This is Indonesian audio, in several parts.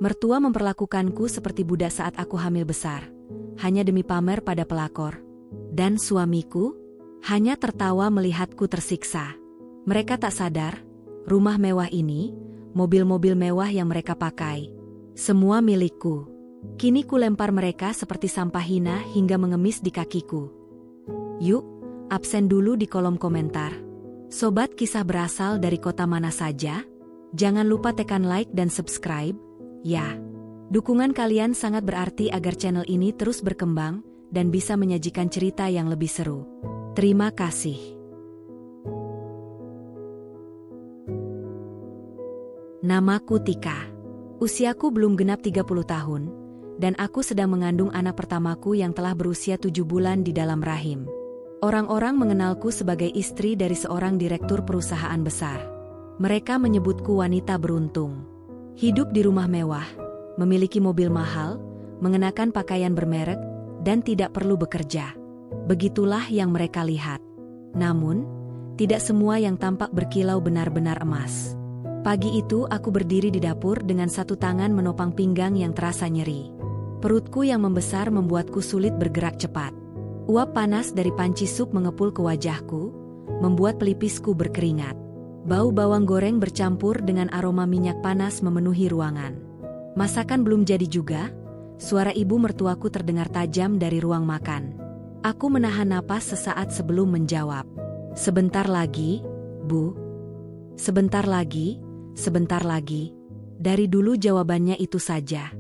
Mertua memperlakukanku seperti budak saat aku hamil besar, hanya demi pamer pada pelakor. Dan suamiku hanya tertawa melihatku tersiksa. Mereka tak sadar, rumah mewah ini, mobil-mobil mewah yang mereka pakai, semua milikku. Kini ku lempar mereka seperti sampah hina hingga mengemis di kakiku. Yuk, absen dulu di kolom komentar. Sobat kisah berasal dari kota mana saja? Jangan lupa tekan like dan subscribe, ya. Dukungan kalian sangat berarti agar channel ini terus berkembang dan bisa menyajikan cerita yang lebih seru. Terima kasih. Namaku Tika. Usiaku belum genap 30 tahun, dan aku sedang mengandung anak pertamaku yang telah berusia 7 bulan di dalam rahim. Orang-orang mengenalku sebagai istri dari seorang direktur perusahaan besar. Mereka menyebutku wanita beruntung. Hidup di rumah mewah, memiliki mobil mahal, mengenakan pakaian bermerek, dan tidak perlu bekerja. Begitulah yang mereka lihat. Namun, tidak semua yang tampak berkilau benar-benar emas. Pagi itu aku berdiri di dapur dengan satu tangan menopang pinggang yang terasa nyeri. Perutku yang membesar membuatku sulit bergerak cepat. Uap panas dari panci sup mengepul ke wajahku, membuat pelipisku berkeringat. Bau bawang goreng bercampur dengan aroma minyak panas memenuhi ruangan. Masakan belum jadi juga, suara ibu mertuaku terdengar tajam dari ruang makan. Aku menahan napas sesaat sebelum menjawab. Sebentar lagi, Bu. Sebentar lagi, sebentar lagi. Dari dulu jawabannya itu saja.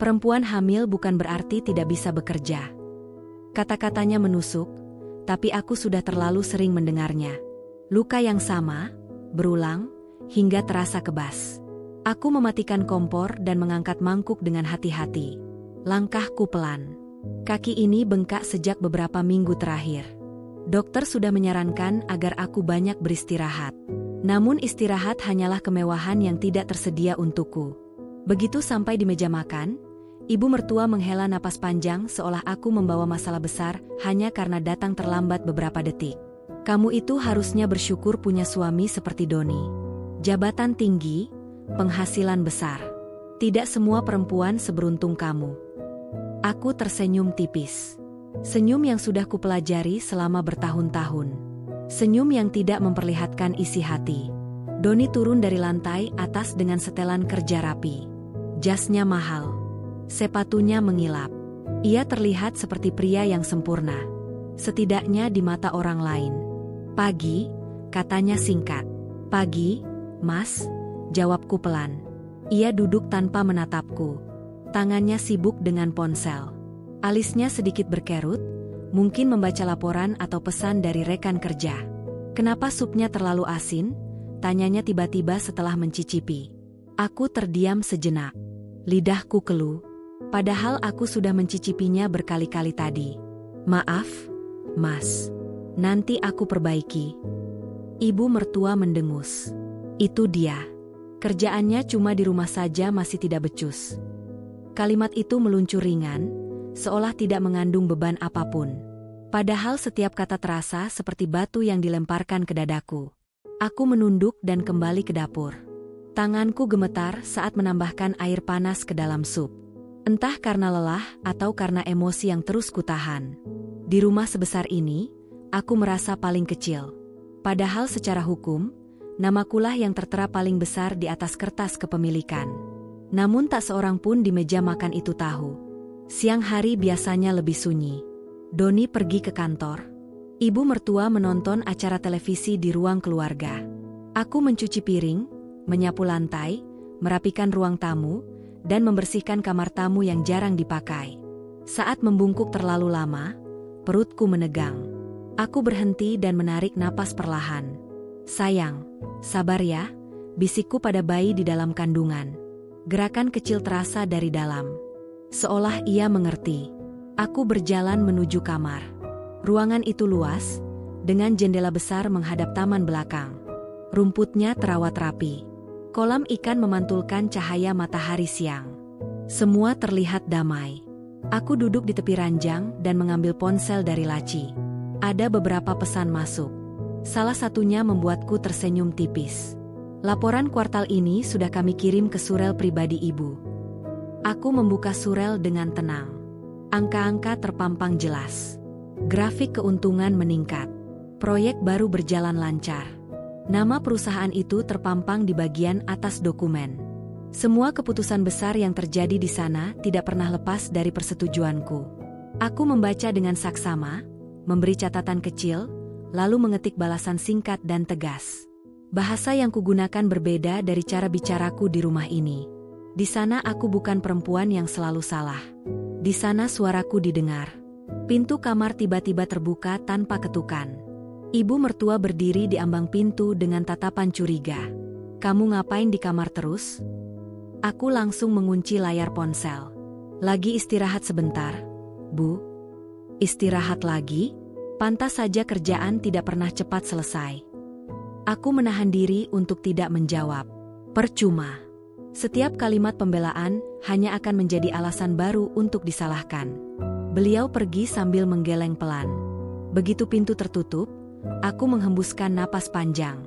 Perempuan hamil bukan berarti tidak bisa bekerja. Kata-katanya menusuk, tapi aku sudah terlalu sering mendengarnya. Luka yang sama, berulang, hingga terasa kebas. Aku mematikan kompor dan mengangkat mangkuk dengan hati-hati. Langkahku pelan. Kaki ini bengkak sejak beberapa minggu terakhir. Dokter sudah menyarankan agar aku banyak beristirahat. Namun istirahat hanyalah kemewahan yang tidak tersedia untukku. Begitu sampai di meja makan, ibu mertua menghela napas panjang seolah aku membawa masalah besar hanya karena datang terlambat beberapa detik. Kamu itu harusnya bersyukur punya suami seperti Doni. Jabatan tinggi, penghasilan besar. Tidak semua perempuan seberuntung kamu. Aku tersenyum tipis. Senyum yang sudah kupelajari selama bertahun-tahun. Senyum yang tidak memperlihatkan isi hati. Doni turun dari lantai atas dengan setelan kerja rapi. Jasnya mahal. Sepatunya mengilap. Ia terlihat seperti pria yang sempurna. Setidaknya di mata orang lain. Pagi, katanya singkat. Pagi, Mas, jawabku pelan. Ia duduk tanpa menatapku. Tangannya sibuk dengan ponsel. Alisnya sedikit berkerut, mungkin membaca laporan atau pesan dari rekan kerja. Kenapa supnya terlalu asin? Tanyanya tiba-tiba setelah mencicipi. Aku terdiam sejenak. Lidahku keluh. Padahal aku sudah mencicipinya berkali-kali tadi. Maaf, Mas. Nanti aku perbaiki. Ibu mertua mendengus. Itu dia. Kerjaannya cuma di rumah saja masih tidak becus. Kalimat itu meluncur ringan, seolah tidak mengandung beban apapun. Padahal setiap kata terasa seperti batu yang dilemparkan ke dadaku. Aku menunduk dan kembali ke dapur. Tanganku gemetar saat menambahkan air panas ke dalam sup. Entah karena lelah atau karena emosi yang terus kutahan. Di rumah sebesar ini, aku merasa paling kecil. Padahal secara hukum, namakulah yang tertera paling besar di atas kertas kepemilikan. Namun tak seorang pun di meja makan itu tahu. Siang hari biasanya lebih sunyi. Doni pergi ke kantor. Ibu mertua menonton acara televisi di ruang keluarga. Aku mencuci piring, menyapu lantai, merapikan ruang tamu, dan membersihkan kamar tamu yang jarang dipakai. Saat membungkuk terlalu lama, perutku menegang. Aku berhenti dan menarik napas perlahan. Sayang, sabar ya, bisikku pada bayi di dalam kandungan. Gerakan kecil terasa dari dalam. Seolah ia mengerti. Aku berjalan menuju kamar. Ruangan itu luas, dengan jendela besar menghadap taman belakang. Rumputnya terawat rapi. Kolam ikan memantulkan cahaya matahari siang. Semua terlihat damai. Aku duduk di tepi ranjang dan mengambil ponsel dari laci. Ada beberapa pesan masuk. Salah satunya membuatku tersenyum tipis. Laporan kuartal ini sudah kami kirim ke surel pribadi ibu. Aku membuka surel dengan tenang. Angka-angka terpampang jelas. Grafik keuntungan meningkat. Proyek baru berjalan lancar. Nama perusahaan itu terpampang di bagian atas dokumen. Semua keputusan besar yang terjadi di sana tidak pernah lepas dari persetujuanku. Aku membaca dengan saksama, memberi catatan kecil, lalu mengetik balasan singkat dan tegas. Bahasa yang kugunakan berbeda dari cara bicaraku di rumah ini. Di sana aku bukan perempuan yang selalu salah. Di sana suaraku didengar. Pintu kamar tiba-tiba terbuka tanpa ketukan. Ibu mertua berdiri di ambang pintu dengan tatapan curiga. "Kamu ngapain di kamar terus?" Aku langsung mengunci layar ponsel. "Lagi istirahat sebentar, Bu." "Istirahat lagi?" Pantas saja kerjaan tidak pernah cepat selesai. Aku menahan diri untuk tidak menjawab. Percuma. Setiap kalimat pembelaan hanya akan menjadi alasan baru untuk disalahkan. Beliau pergi sambil menggeleng pelan. Begitu pintu tertutup, aku menghembuskan napas panjang.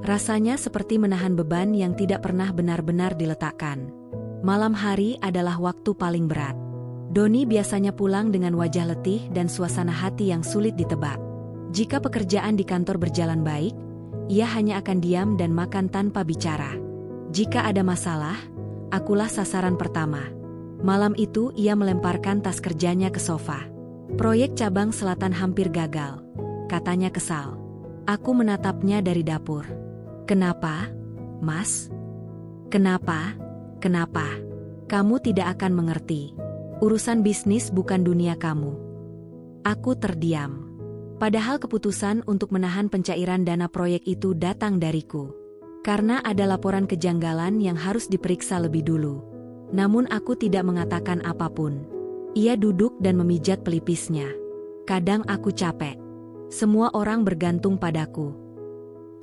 Rasanya seperti menahan beban yang tidak pernah benar-benar diletakkan. Malam hari adalah waktu paling berat. Doni biasanya pulang dengan wajah letih dan suasana hati yang sulit ditebak. Jika pekerjaan di kantor berjalan baik, ia hanya akan diam dan makan tanpa bicara. Jika ada masalah, akulah sasaran pertama. Malam itu ia melemparkan tas kerjanya ke sofa. "Proyek cabang selatan hampir gagal," katanya kesal. Aku menatapnya dari dapur. "Kenapa, Mas? Kenapa? Kenapa? Kamu tidak akan mengerti. Urusan bisnis bukan dunia kamu." Aku terdiam. Padahal keputusan untuk menahan pencairan dana proyek itu datang dariku. Karena ada laporan kejanggalan yang harus diperiksa lebih dulu. Namun aku tidak mengatakan apapun. Ia duduk dan memijat pelipisnya. Kadang aku capek. Semua orang bergantung padaku.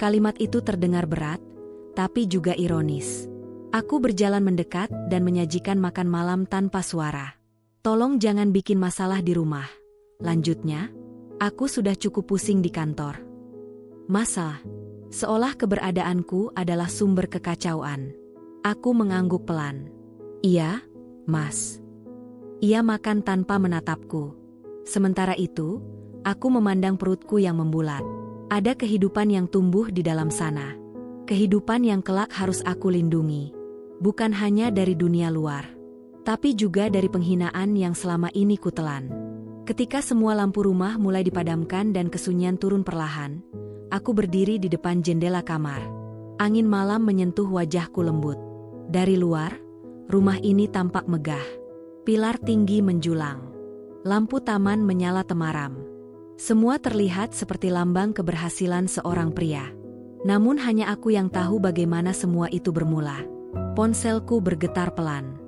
Kalimat itu terdengar berat, tapi juga ironis. Aku berjalan mendekat dan menyajikan makan malam tanpa suara. "Tolong jangan bikin masalah di rumah," lanjutnya. "Aku sudah cukup pusing di kantor." "Masalah?" Seolah keberadaanku adalah sumber kekacauan. Aku mengangguk pelan. "Iya, Mas." Ia makan tanpa menatapku. Sementara itu, aku memandang perutku yang membulat. Ada kehidupan yang tumbuh di dalam sana. Kehidupan yang kelak harus aku lindungi. Bukan hanya dari dunia luar, tapi juga dari penghinaan yang selama ini kutelan. Ketika semua lampu rumah mulai dipadamkan dan kesunyian turun perlahan, aku berdiri di depan jendela kamar. Angin malam menyentuh wajahku lembut. Dari luar, rumah ini tampak megah. Pilar tinggi menjulang. Lampu taman menyala temaram. Semua terlihat seperti lambang keberhasilan seorang pria. Namun hanya aku yang tahu bagaimana semua itu bermula. Ponselku bergetar pelan.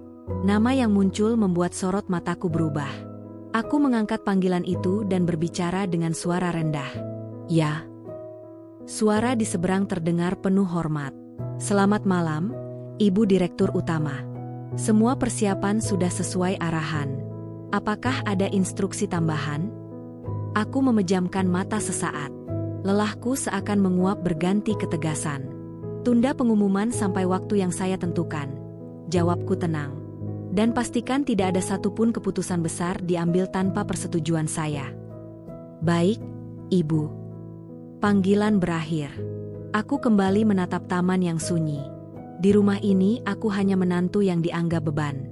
Nama yang muncul membuat sorot mataku berubah. Aku mengangkat panggilan itu dan berbicara dengan suara rendah. "Ya." Suara di seberang terdengar penuh hormat. "Selamat malam, Ibu Direktur Utama. Semua persiapan sudah sesuai arahan. Apakah ada instruksi tambahan?" Aku memejamkan mata sesaat. Lelahku seakan menguap berganti ketegasan. "Tunda pengumuman sampai waktu yang saya tentukan," jawabku tenang. "Dan pastikan tidak ada satupun keputusan besar diambil tanpa persetujuan saya." "Baik, Ibu." Panggilan berakhir. Aku kembali menatap taman yang sunyi. Di rumah ini aku hanya menantu yang dianggap beban.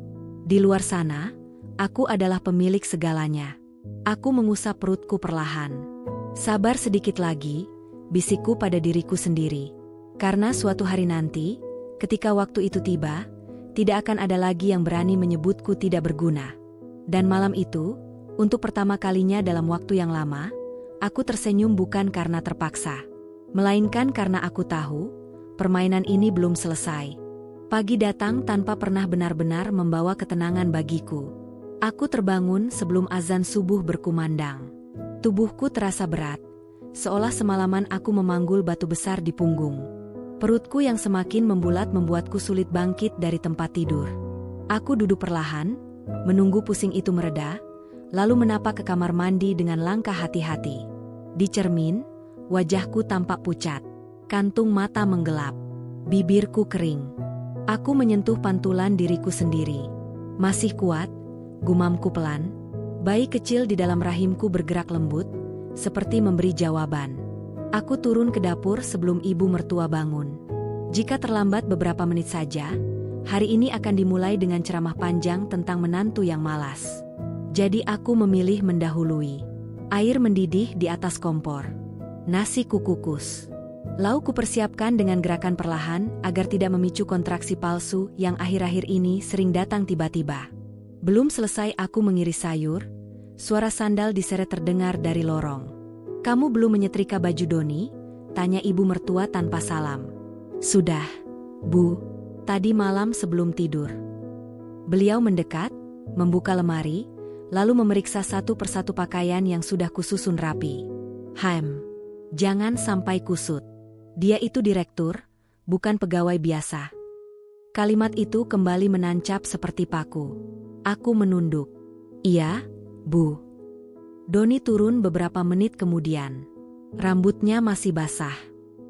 Di luar sana, aku adalah pemilik segalanya. Aku mengusap perutku perlahan. Sabar sedikit lagi, bisikku pada diriku sendiri. Karena suatu hari nanti, ketika waktu itu tiba, tidak akan ada lagi yang berani menyebutku tidak berguna. Dan malam itu, untuk pertama kalinya dalam waktu yang lama, aku tersenyum bukan karena terpaksa, melainkan karena aku tahu, permainan ini belum selesai. Pagi datang tanpa pernah benar-benar membawa ketenangan bagiku. Aku terbangun sebelum azan subuh berkumandang. Tubuhku terasa berat, seolah semalaman aku memanggul batu besar di punggung. Perutku yang semakin membulat membuatku sulit bangkit dari tempat tidur. Aku duduk perlahan, menunggu pusing itu mereda, lalu menapak ke kamar mandi dengan langkah hati-hati. Di cermin, wajahku tampak pucat. Kantung mata menggelap. Bibirku kering. Aku menyentuh pantulan diriku sendiri. Masih kuat, gumamku pelan. Bayi kecil di dalam rahimku bergerak lembut, seperti memberi jawaban. Aku turun ke dapur sebelum ibu mertua bangun. Jika terlambat beberapa menit saja, hari ini akan dimulai dengan ceramah panjang tentang menantu yang malas. Jadi aku memilih mendahului. Air mendidih di atas kompor. Nasi kukukus. Lauk kupersiapkan dengan gerakan perlahan agar tidak memicu kontraksi palsu yang akhir-akhir ini sering datang tiba-tiba. Belum selesai aku mengiris sayur, suara sandal diseret terdengar dari lorong. "Kamu belum menyetrika baju Doni?" tanya ibu mertua tanpa salam. "Sudah, Bu. Tadi malam sebelum tidur." Beliau mendekat, membuka lemari, lalu memeriksa satu persatu pakaian yang sudah kususun rapi. Jangan sampai kusut. Dia itu direktur, bukan pegawai biasa." Kalimat itu kembali menancap seperti paku. Aku menunduk. "Iya, Bu." Doni turun beberapa menit kemudian. Rambutnya masih basah.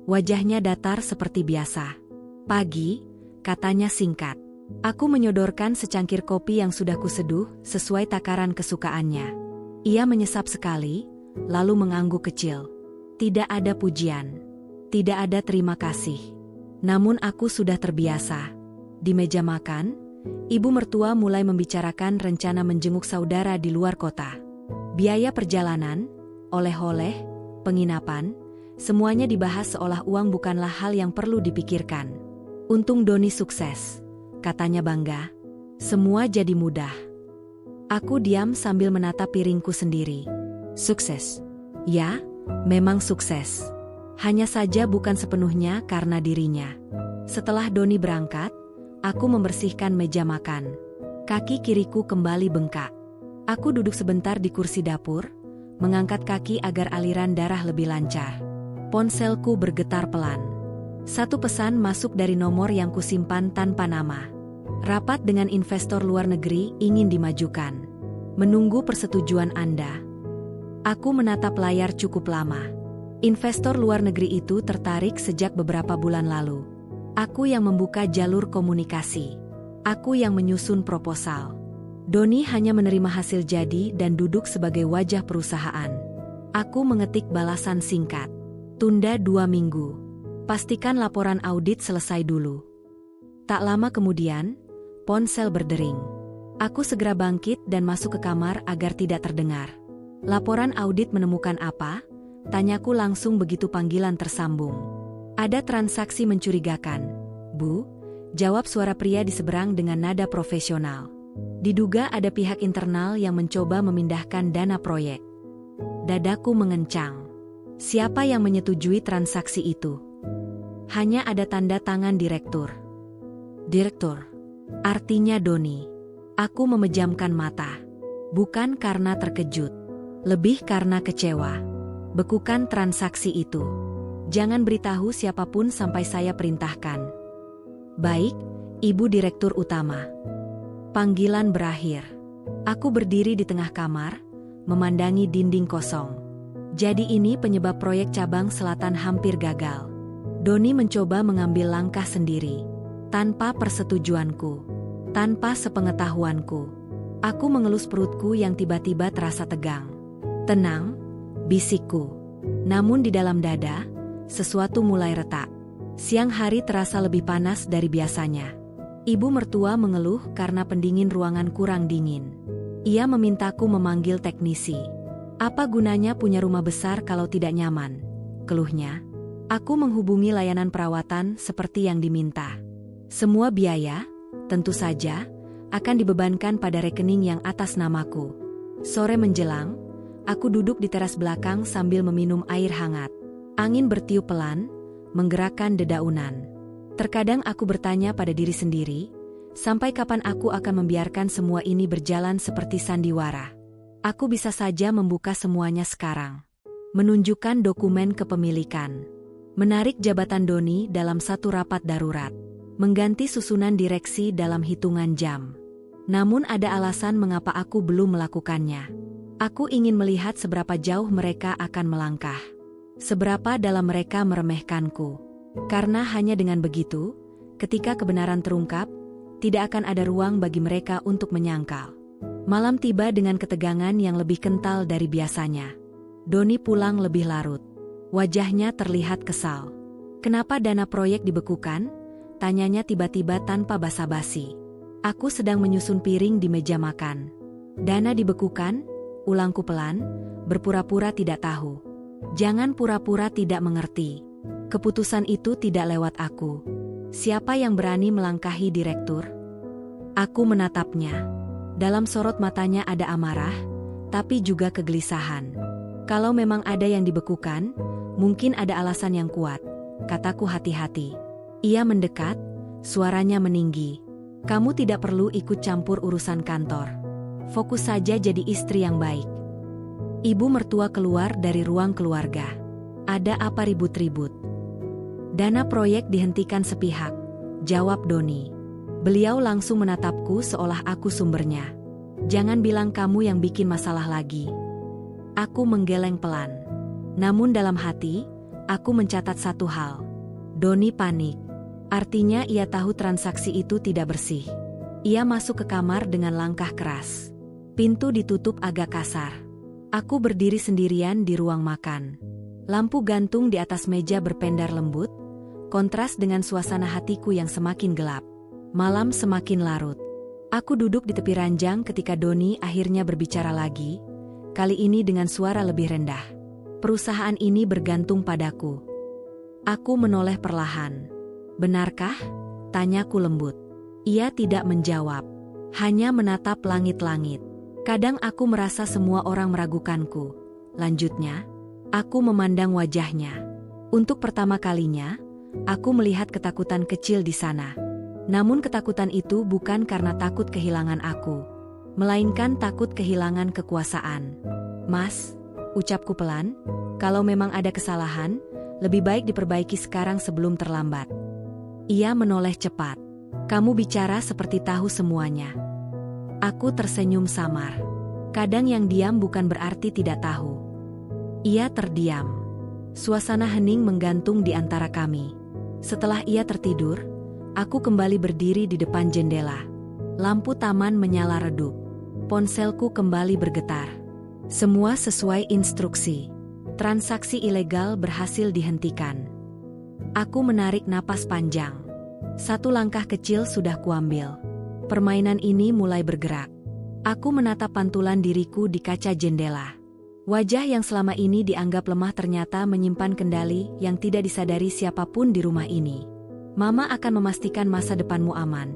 Wajahnya datar seperti biasa. "Pagi," katanya singkat. Aku menyodorkan secangkir kopi yang sudah kuseduh sesuai takaran kesukaannya. Ia menyesap sekali, lalu mengangguk kecil. Tidak ada pujian. Tidak ada terima kasih. Namun aku sudah terbiasa. Di meja makan, ibu mertua mulai membicarakan rencana menjenguk saudara di luar kota. Biaya perjalanan, oleh-oleh, penginapan, semuanya dibahas seolah uang bukanlah hal yang perlu dipikirkan. "Untung Doni sukses," katanya bangga. "Semua jadi mudah." Aku diam sambil menatap piringku sendiri. Sukses? Ya, memang sukses. Hanya saja bukan sepenuhnya karena dirinya. Setelah Doni berangkat, aku membersihkan meja makan. Kaki kiriku kembali bengkak. Aku duduk sebentar di kursi dapur, mengangkat kaki agar aliran darah lebih lancar. Ponselku bergetar pelan. Satu pesan masuk dari nomor yang kusimpan tanpa nama. "Rapat dengan investor luar negeri ingin dimajukan. Menunggu persetujuan Anda." Aku menatap layar cukup lama. Investor luar negeri itu tertarik sejak beberapa bulan lalu. Aku yang membuka jalur komunikasi. Aku yang menyusun proposal. Doni hanya menerima hasil jadi dan duduk sebagai wajah perusahaan. Aku mengetik balasan singkat. Tunda 2 minggu. Pastikan laporan audit selesai dulu. Tak lama kemudian, ponsel berdering. Aku segera bangkit dan masuk ke kamar agar tidak terdengar. "Laporan audit menemukan apa?" tanyaku langsung begitu panggilan tersambung. "Ada transaksi mencurigakan, Bu," jawab suara pria di seberang dengan nada profesional. "Diduga ada pihak internal yang mencoba memindahkan dana proyek." Dadaku mengencang. Siapa yang menyetujui transaksi itu? Hanya ada tanda tangan direktur. Direktur? Artinya Doni. Aku memejamkan mata. Bukan karena terkejut. Lebih karena kecewa. Bekukan transaksi itu. Jangan beritahu siapapun sampai saya perintahkan. Baik, Ibu Direktur Utama. Panggilan berakhir. Aku berdiri di tengah kamar, memandangi dinding kosong. Jadi ini penyebab proyek cabang selatan hampir gagal. Doni mencoba mengambil langkah sendiri. Tanpa persetujuanku. Tanpa sepengetahuanku. Aku mengelus perutku yang tiba-tiba terasa tegang. "Tenang," bisikku. Namun di dalam dada, sesuatu mulai retak. Siang hari terasa lebih panas dari biasanya. Ibu mertua mengeluh karena pendingin ruangan kurang dingin. Ia memintaku memanggil teknisi. "Apa gunanya punya rumah besar kalau tidak nyaman?" keluhnya. Aku menghubungi layanan perawatan seperti yang diminta. Semua biaya, tentu saja, akan dibebankan pada rekening yang atas namaku. Sore menjelang, aku duduk di teras belakang sambil meminum air hangat. Angin bertiup pelan, menggerakkan dedaunan. Terkadang aku bertanya pada diri sendiri, sampai kapan aku akan membiarkan semua ini berjalan seperti sandiwara? Aku bisa saja membuka semuanya sekarang. Menunjukkan dokumen kepemilikan. Menarik jabatan Doni dalam satu rapat darurat. Mengganti susunan direksi dalam hitungan jam. Namun ada alasan mengapa aku belum melakukannya. Aku ingin melihat seberapa jauh mereka akan melangkah. Seberapa dalam mereka meremehkanku. Karena hanya dengan begitu, ketika kebenaran terungkap, tidak akan ada ruang bagi mereka untuk menyangkal. Malam tiba dengan ketegangan yang lebih kental dari biasanya. Doni pulang lebih larut. Wajahnya terlihat kesal. "Kenapa dana proyek dibekukan?" tanyanya tiba-tiba tanpa basa-basi. "Aku sedang menyusun piring di meja makan." "Dana dibekukan?" ulangku pelan, berpura-pura tidak tahu. "Jangan pura-pura tidak mengerti. Keputusan itu tidak lewat aku. Siapa yang berani melangkahi direktur?" Aku menatapnya. Dalam sorot matanya ada amarah, tapi juga kegelisahan. "Kalau memang ada yang dibekukan, mungkin ada alasan yang kuat," kataku hati-hati. Ia mendekat, suaranya meninggi. "Kamu tidak perlu ikut campur urusan kantor. Fokus saja jadi istri yang baik." Ibu mertua keluar dari ruang keluarga. "Ada apa ribut-ribut?" "Dana proyek dihentikan sepihak," jawab Doni. Beliau langsung menatapku seolah aku sumbernya. "Jangan bilang kamu yang bikin masalah lagi." Aku menggeleng pelan. Namun dalam hati, aku mencatat satu hal. Doni panik. Artinya ia tahu transaksi itu tidak bersih. Ia masuk ke kamar dengan langkah keras. Pintu ditutup agak kasar. Aku berdiri sendirian di ruang makan. Lampu gantung di atas meja berpendar lembut, kontras dengan suasana hatiku yang semakin gelap. Malam semakin larut. Aku duduk di tepi ranjang ketika Doni akhirnya berbicara lagi, kali ini dengan suara lebih rendah. "Perusahaan ini bergantung padaku." Aku menoleh perlahan. "Benarkah?" tanyaku lembut. Ia tidak menjawab, hanya menatap langit-langit. "Kadang aku merasa semua orang meragukanku," lanjutnya. Aku memandang wajahnya. Untuk pertama kalinya, aku melihat ketakutan kecil di sana. Namun ketakutan itu bukan karena takut kehilangan aku, melainkan takut kehilangan kekuasaan. "Mas," ucapku pelan, "kalau memang ada kesalahan, lebih baik diperbaiki sekarang sebelum terlambat." Ia menoleh cepat. "Kamu bicara seperti tahu semuanya." Aku tersenyum samar. Kadang yang diam bukan berarti tidak tahu. Ia terdiam. Suasana hening menggantung di antara kami. Setelah ia tertidur, aku kembali berdiri di depan jendela. Lampu taman menyala redup. Ponselku kembali bergetar. Semua sesuai instruksi. Transaksi ilegal berhasil dihentikan. Aku menarik napas panjang. Satu langkah kecil sudah kuambil. Permainan ini mulai bergerak. Aku menatap pantulan diriku di kaca jendela. Wajah yang selama ini dianggap lemah ternyata menyimpan kendali yang tidak disadari siapapun di rumah ini. "Mama akan memastikan masa depanmu aman,"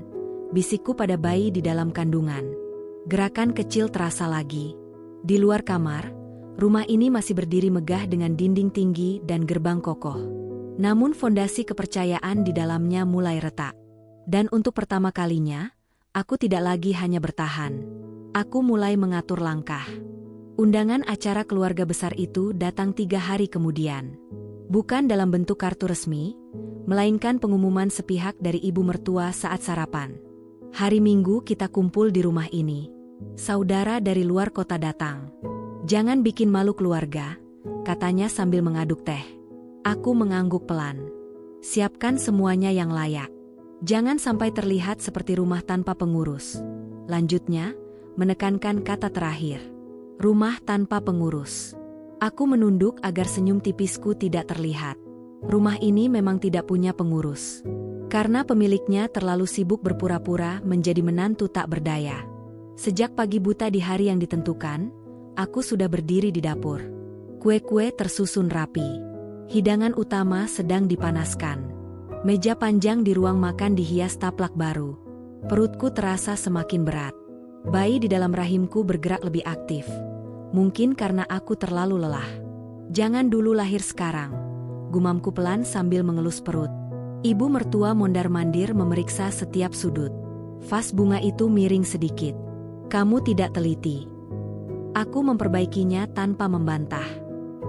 bisikku pada bayi di dalam kandungan. Gerakan kecil terasa lagi. Di luar kamar, rumah ini masih berdiri megah dengan dinding tinggi dan gerbang kokoh. Namun fondasi kepercayaan di dalamnya mulai retak. Dan untuk pertama kalinya, aku tidak lagi hanya bertahan. Aku mulai mengatur langkah. Undangan acara keluarga besar itu datang 3 hari kemudian. Bukan dalam bentuk kartu resmi, melainkan pengumuman sepihak dari ibu mertua saat sarapan. "Hari Minggu kita kumpul di rumah ini. Saudara dari luar kota datang. Jangan bikin malu keluarga," katanya sambil mengaduk teh. Aku mengangguk pelan. "Siapkan semuanya yang layak. Jangan sampai terlihat seperti rumah tanpa pengurus," lanjutnya, menekankan kata terakhir. "Rumah tanpa pengurus." Aku menunduk agar senyum tipisku tidak terlihat. Rumah ini memang tidak punya pengurus. Karena pemiliknya terlalu sibuk berpura-pura menjadi menantu tak berdaya. Sejak pagi buta di hari yang ditentukan, aku sudah berdiri di dapur. Kue-kue tersusun rapi. Hidangan utama sedang dipanaskan. Meja panjang di ruang makan dihias taplak baru. Perutku terasa semakin berat. Bayi di dalam rahimku bergerak lebih aktif. Mungkin karena aku terlalu lelah. "Jangan dulu lahir sekarang," gumamku pelan sambil mengelus perut. Ibu mertua mondar-mandir memeriksa setiap sudut. Vas bunga itu miring sedikit. "Kamu tidak teliti." Aku memperbaikinya tanpa membantah.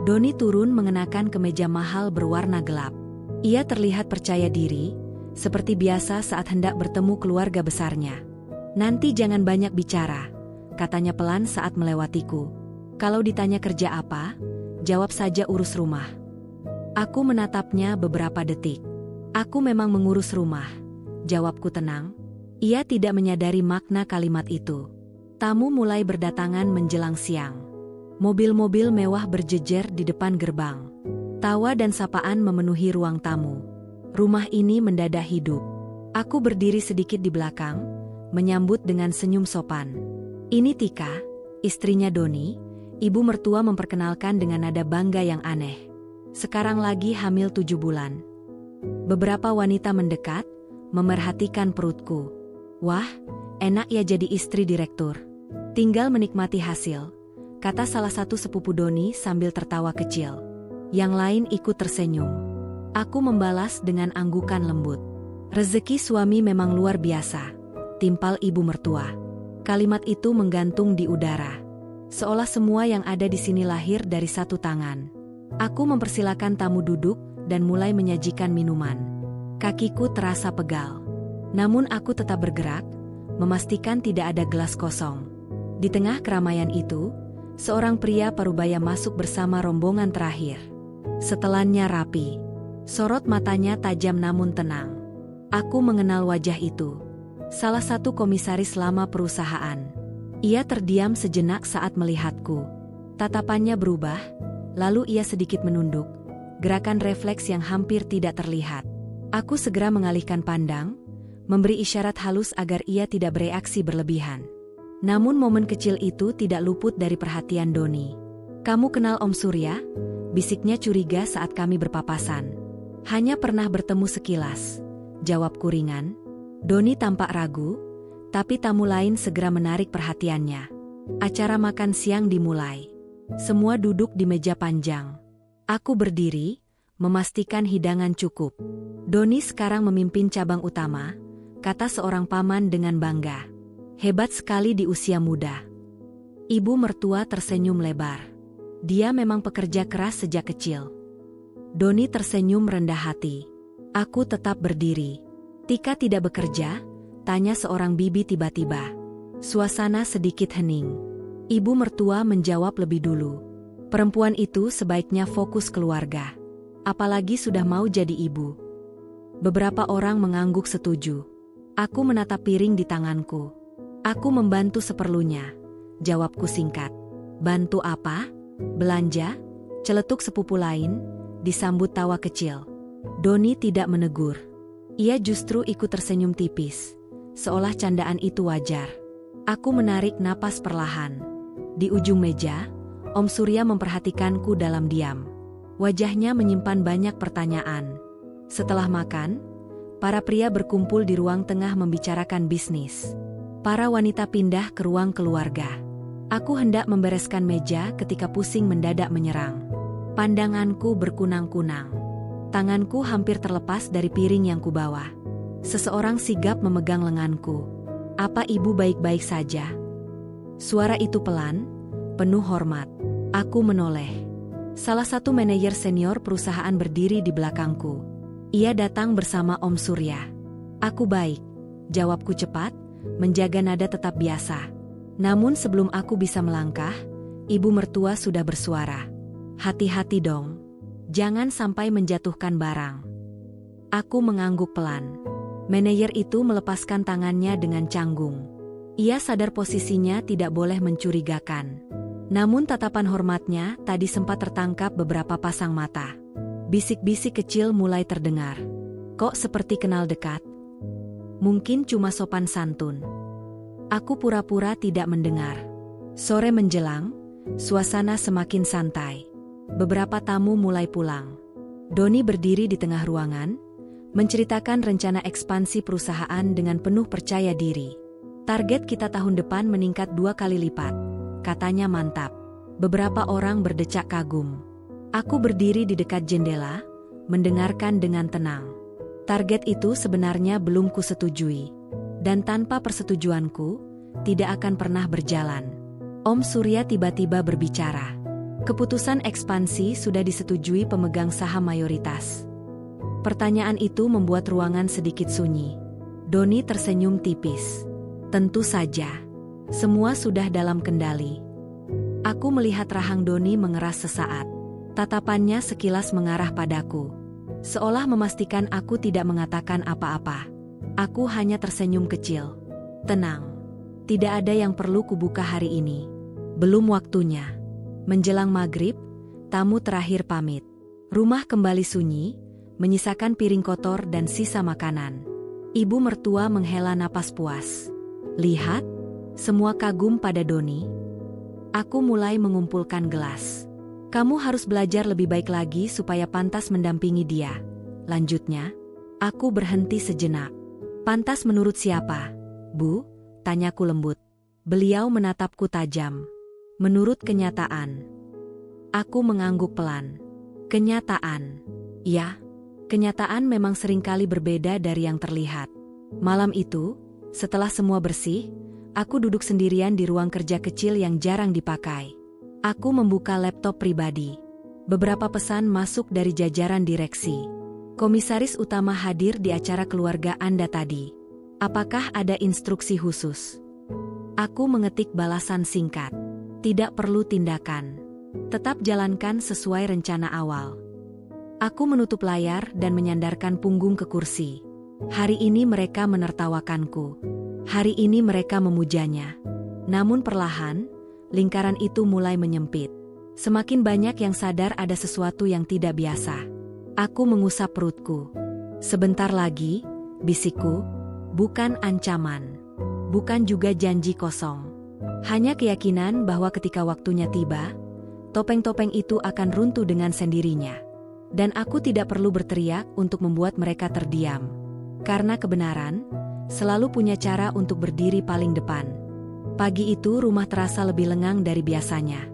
Doni turun mengenakan kemeja mahal berwarna gelap. Ia terlihat percaya diri, seperti biasa saat hendak bertemu keluarga besarnya. "Nanti jangan banyak bicara," katanya pelan saat melewatiku. "Kalau ditanya kerja apa, jawab saja urus rumah." Aku menatapnya beberapa detik. "Aku memang mengurus rumah," jawabku tenang. Ia tidak menyadari makna kalimat itu. Tamu mulai berdatangan menjelang siang. Mobil-mobil mewah berjejer di depan gerbang. Tawa dan sapaan memenuhi ruang tamu. Rumah ini mendadak hidup. Aku berdiri sedikit di belakang, menyambut dengan senyum sopan. Ini Tika, istrinya Doni. Ibu mertua memperkenalkan dengan nada bangga yang aneh. Sekarang lagi hamil 7 bulan. Beberapa wanita mendekat, memerhatikan perutku. Wah, enak ya jadi istri direktur. Tinggal menikmati hasil, kata salah satu sepupu Doni sambil tertawa kecil. Yang lain ikut tersenyum. Aku membalas dengan anggukan lembut. Rezeki suami memang luar biasa, timpal ibu mertua. Kalimat itu menggantung di udara. Seolah semua yang ada di sini lahir dari satu tangan. Aku mempersilakan tamu duduk dan mulai menyajikan minuman. Kakiku terasa pegal. Namun aku tetap bergerak, memastikan tidak ada gelas kosong. Di tengah keramaian itu, seorang pria parubaya masuk bersama rombongan terakhir. Setelannya rapi. Sorot matanya tajam namun tenang. Aku mengenal wajah itu. Salah satu komisaris lama perusahaan. Ia terdiam sejenak saat melihatku. Tatapannya berubah, lalu ia sedikit menunduk. Gerakan refleks yang hampir tidak terlihat. Aku segera mengalihkan pandang, memberi isyarat halus agar ia tidak bereaksi berlebihan. Namun momen kecil itu tidak luput dari perhatian Doni. "Kamu kenal Om Surya?" bisiknya curiga saat kami berpapasan. "Hanya pernah bertemu sekilas," jawabku ringan. Doni tampak ragu, tapi tamu lain segera menarik perhatiannya. Acara makan siang dimulai. Semua duduk di meja panjang. Aku berdiri, memastikan hidangan cukup. "Doni sekarang memimpin cabang utama," kata seorang paman dengan bangga. "Hebat sekali di usia muda." Ibu mertua tersenyum lebar. "Dia memang pekerja keras sejak kecil." Doni tersenyum rendah hati. Aku tetap berdiri. "Tika tidak bekerja?" tanya seorang bibi tiba-tiba. Suasana sedikit hening. Ibu mertua menjawab lebih dulu. "Perempuan itu sebaiknya fokus keluarga. Apalagi sudah mau jadi ibu." Beberapa orang mengangguk setuju. Aku menatap piring di tanganku. "Aku membantu seperlunya," jawabku singkat. "Bantu apa?" "Belanja," celetuk sepupu lain, disambut tawa kecil. Doni tidak menegur. Ia justru ikut tersenyum tipis, seolah candaan itu wajar. Aku menarik napas perlahan. Di ujung meja, Om Surya memperhatikanku dalam diam. Wajahnya menyimpan banyak pertanyaan. Setelah makan, para pria berkumpul di ruang tengah membicarakan bisnis. Para wanita pindah ke ruang keluarga. Aku hendak membereskan meja ketika pusing mendadak menyerang. Pandanganku berkunang-kunang. Tanganku hampir terlepas dari piring yang kubawa. Seseorang sigap memegang lenganku. "Apa ibu baik-baik saja?" Suara itu pelan, penuh hormat. Aku menoleh. Salah satu manajer senior perusahaan berdiri di belakangku. Ia datang bersama Om Surya. "Aku baik," jawabku cepat, menjaga nada tetap biasa. Namun sebelum aku bisa melangkah, ibu mertua sudah bersuara. "Hati-hati dong. Jangan sampai menjatuhkan barang." Aku mengangguk pelan. Manajer itu melepaskan tangannya dengan canggung. Ia sadar posisinya tidak boleh mencurigakan. Namun tatapan hormatnya tadi sempat tertangkap beberapa pasang mata. Bisik-bisik kecil mulai terdengar. "Kok seperti kenal dekat?" Mungkin cuma sopan santun. Aku pura-pura tidak mendengar. Sore menjelang, suasana semakin santai. Beberapa tamu mulai pulang. Doni berdiri di tengah ruangan, menceritakan rencana ekspansi perusahaan dengan penuh percaya diri. "Target kita tahun depan meningkat 2 kali lipat," katanya mantap. Beberapa orang berdecak kagum. Aku berdiri di dekat jendela, mendengarkan dengan tenang. Target itu sebenarnya belum kusetujui. Dan tanpa persetujuanku, tidak akan pernah berjalan. Om Surya tiba-tiba berbicara. Keputusan ekspansi sudah disetujui pemegang saham mayoritas. Pertanyaan itu membuat ruangan sedikit sunyi. Doni tersenyum tipis. "Tentu saja. Semua sudah dalam kendali." Aku melihat rahang Doni mengeras sesaat. Tatapannya sekilas mengarah padaku. Seolah memastikan aku tidak mengatakan apa-apa. Aku hanya tersenyum kecil. Tenang. Tidak ada yang perlu kubuka hari ini. Belum waktunya. Menjelang maghrib, tamu terakhir pamit. Rumah kembali sunyi, menyisakan piring kotor dan sisa makanan. Ibu mertua menghela napas puas. Lihat, semua kagum pada Doni. Aku mulai mengumpulkan gelas. Kamu harus belajar lebih baik lagi supaya pantas mendampingi dia. Lanjutnya, aku berhenti sejenak. Pantas menurut siapa, Bu? Tanyaku lembut. Beliau menatapku tajam. Menurut kenyataan. Aku mengangguk pelan. Kenyataan. Ya, kenyataan memang seringkali berbeda dari yang terlihat. Malam itu, setelah semua bersih, aku duduk sendirian di ruang kerja kecil yang jarang dipakai. Aku membuka laptop pribadi. Beberapa pesan masuk dari jajaran direksi. Komisaris utama hadir di acara keluarga Anda tadi. Apakah ada instruksi khusus? Aku mengetik balasan singkat. Tidak perlu tindakan. Tetap jalankan sesuai rencana awal. Aku menutup layar dan menyandarkan punggung ke kursi. Hari ini mereka menertawakanku. Hari ini mereka memujanya. Namun perlahan, lingkaran itu mulai menyempit. Semakin banyak yang sadar ada sesuatu yang tidak biasa. Aku mengusap perutku. Sebentar lagi, bisikku, bukan ancaman. Bukan juga janji kosong. Hanya keyakinan bahwa ketika waktunya tiba, topeng-topeng itu akan runtuh dengan sendirinya. Dan aku tidak perlu berteriak untuk membuat mereka terdiam. Karena kebenaran selalu punya cara untuk berdiri paling depan. Pagi itu rumah terasa lebih lengang dari biasanya.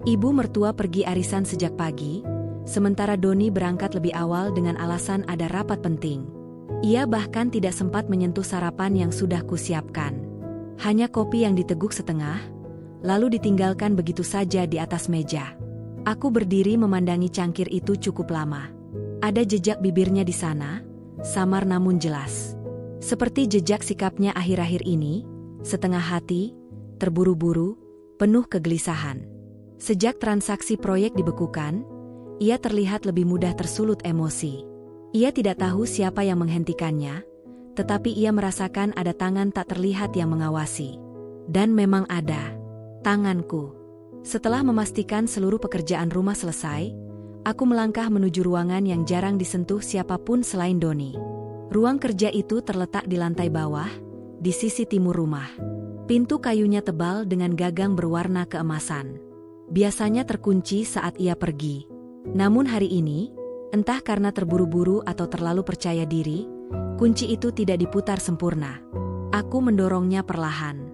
Ibu mertua pergi arisan sejak pagi, sementara Doni berangkat lebih awal dengan alasan ada rapat penting. Ia bahkan tidak sempat menyentuh sarapan yang sudah kusiapkan. Hanya kopi yang diteguk setengah, lalu ditinggalkan begitu saja di atas meja. Aku berdiri memandangi cangkir itu cukup lama. Ada jejak bibirnya di sana, samar namun jelas. Seperti jejak sikapnya akhir-akhir ini, setengah hati, terburu-buru, penuh kegelisahan. Sejak transaksi proyek dibekukan, ia terlihat lebih mudah tersulut emosi. Ia tidak tahu siapa yang menghentikannya, tetapi ia merasakan ada tangan tak terlihat yang mengawasi. Dan memang ada. Tanganku. Setelah memastikan seluruh pekerjaan rumah selesai, aku melangkah menuju ruangan yang jarang disentuh siapapun selain Doni. Ruang kerja itu terletak di lantai bawah, di sisi timur rumah. Pintu kayunya tebal dengan gagang berwarna keemasan. Biasanya terkunci saat ia pergi. Namun hari ini, entah karena terburu-buru atau terlalu percaya diri, kunci itu tidak diputar sempurna. Aku mendorongnya perlahan.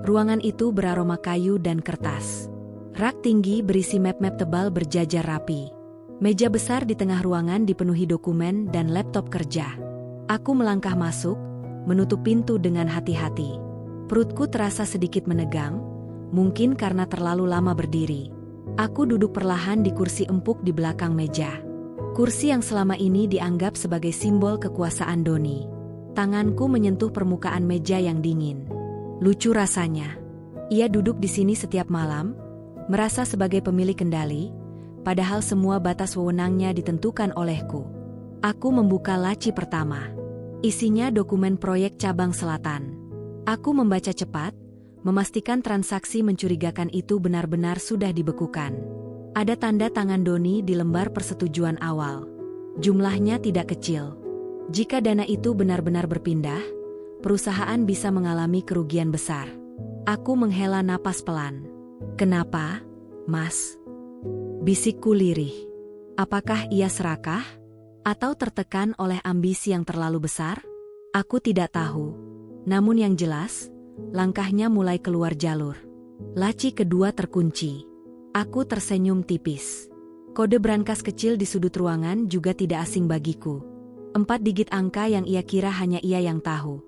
Ruangan itu beraroma kayu dan kertas. Rak tinggi berisi map-map tebal berjajar rapi. Meja besar di tengah ruangan dipenuhi dokumen dan laptop kerja. Aku melangkah masuk, menutup pintu dengan hati-hati. Perutku terasa sedikit menegang, mungkin karena terlalu lama berdiri. Aku duduk perlahan di kursi empuk di belakang meja. Kursi yang selama ini dianggap sebagai simbol kekuasaan Doni. Tanganku menyentuh permukaan meja yang dingin. Lucu rasanya. Ia duduk di sini setiap malam, merasa sebagai pemilik kendali, padahal semua batas wewenangnya ditentukan olehku. Aku membuka laci pertama. Isinya dokumen proyek cabang selatan. Aku membaca cepat, memastikan transaksi mencurigakan itu benar-benar sudah dibekukan. Ada tanda tangan Doni di lembar persetujuan awal. Jumlahnya tidak kecil. Jika dana itu benar-benar berpindah, perusahaan bisa mengalami kerugian besar. Aku menghela napas pelan. Kenapa, Mas? Bisikku lirih. Apakah ia serakah? Atau tertekan oleh ambisi yang terlalu besar? Aku tidak tahu. Namun yang jelas, langkahnya mulai keluar jalur. Laci kedua terkunci. Aku tersenyum tipis. Kode brankas kecil di sudut ruangan juga tidak asing bagiku. 4 digit angka yang ia kira hanya ia yang tahu.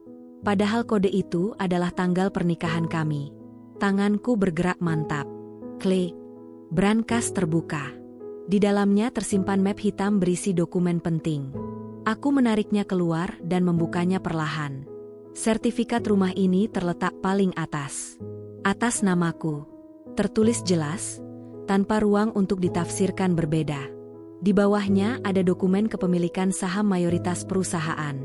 Padahal kode itu adalah tanggal pernikahan kami. Tanganku bergerak mantap. Klik. Brankas terbuka. Di dalamnya tersimpan map hitam berisi dokumen penting. Aku menariknya keluar dan membukanya perlahan. Sertifikat rumah ini terletak paling atas. Atas namaku. Tertulis jelas, tanpa ruang untuk ditafsirkan berbeda. Di bawahnya ada dokumen kepemilikan saham mayoritas perusahaan.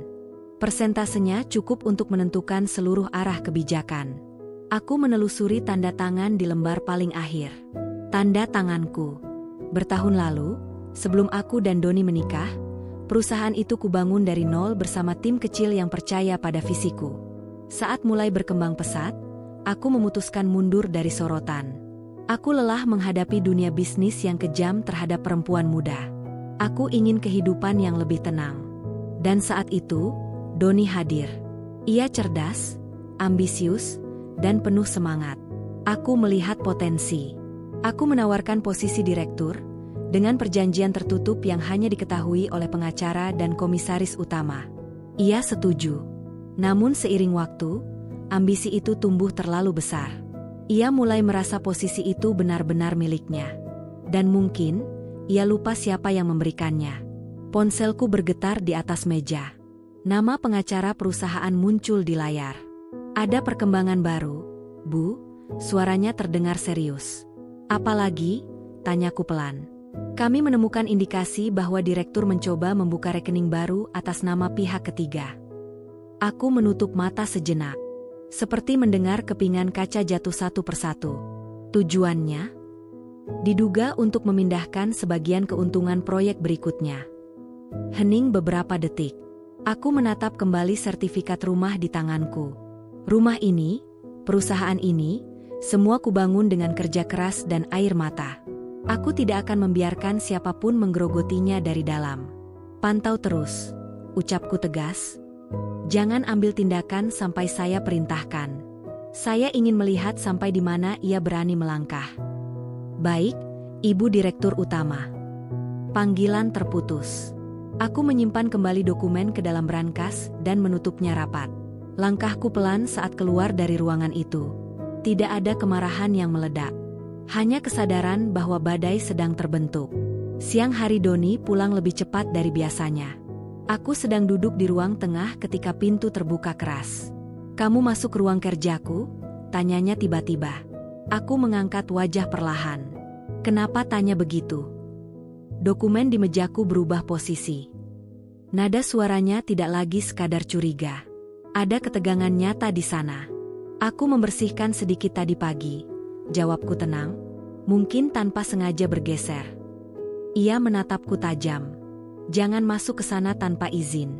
Persentasenya cukup untuk menentukan seluruh arah kebijakan. Aku menelusuri tanda tangan di lembar paling akhir. Tanda tanganku. Bertahun lalu, sebelum aku dan Doni menikah, perusahaan itu kubangun dari nol bersama tim kecil yang percaya pada visiku. Saat mulai berkembang pesat, aku memutuskan mundur dari sorotan. Aku lelah menghadapi dunia bisnis yang kejam terhadap perempuan muda. Aku ingin kehidupan yang lebih tenang. Dan saat itu, Doni hadir. Ia cerdas, ambisius, dan penuh semangat. Aku melihat potensi. Aku menawarkan posisi direktur, dengan perjanjian tertutup yang hanya diketahui oleh pengacara dan komisaris utama. Ia setuju. Namun seiring waktu, ambisi itu tumbuh terlalu besar. Ia mulai merasa posisi itu benar-benar miliknya. Dan mungkin, ia lupa siapa yang memberikannya. Ponselku bergetar di atas meja. Nama pengacara perusahaan muncul di layar. Ada perkembangan baru, Bu, suaranya terdengar serius. Apalagi? Tanyaku pelan. Kami menemukan indikasi bahwa direktur mencoba membuka rekening baru atas nama pihak ketiga. Aku menutup mata sejenak. Seperti mendengar kepingan kaca jatuh satu persatu. Tujuannya? Diduga untuk memindahkan sebagian keuntungan proyek berikutnya. Hening beberapa detik. Aku menatap kembali sertifikat rumah di tanganku. Rumah ini, perusahaan ini, semua kubangun dengan kerja keras dan air mata. Aku tidak akan membiarkan siapapun menggerogotinya dari dalam. Pantau terus, ucapku tegas. Jangan ambil tindakan sampai saya perintahkan. Saya ingin melihat sampai di mana ia berani melangkah. Baik, Ibu Direktur Utama. Panggilan terputus. Aku menyimpan kembali dokumen ke dalam brankas dan menutupnya rapat. Langkahku pelan saat keluar dari ruangan itu. Tidak ada kemarahan yang meledak. Hanya kesadaran bahwa badai sedang terbentuk. Siang hari Doni pulang lebih cepat dari biasanya. Aku sedang duduk di ruang tengah ketika pintu terbuka keras. "Kamu masuk ruang kerjaku?" tanyanya tiba-tiba. Aku mengangkat wajah perlahan. "Kenapa tanya begitu?" Dokumen di mejaku berubah posisi. Nada suaranya tidak lagi sekadar curiga. Ada ketegangan nyata di sana. "Aku membersihkan sedikit tadi pagi," jawabku tenang, mungkin tanpa sengaja bergeser. Ia menatapku tajam. "Jangan masuk ke sana tanpa izin."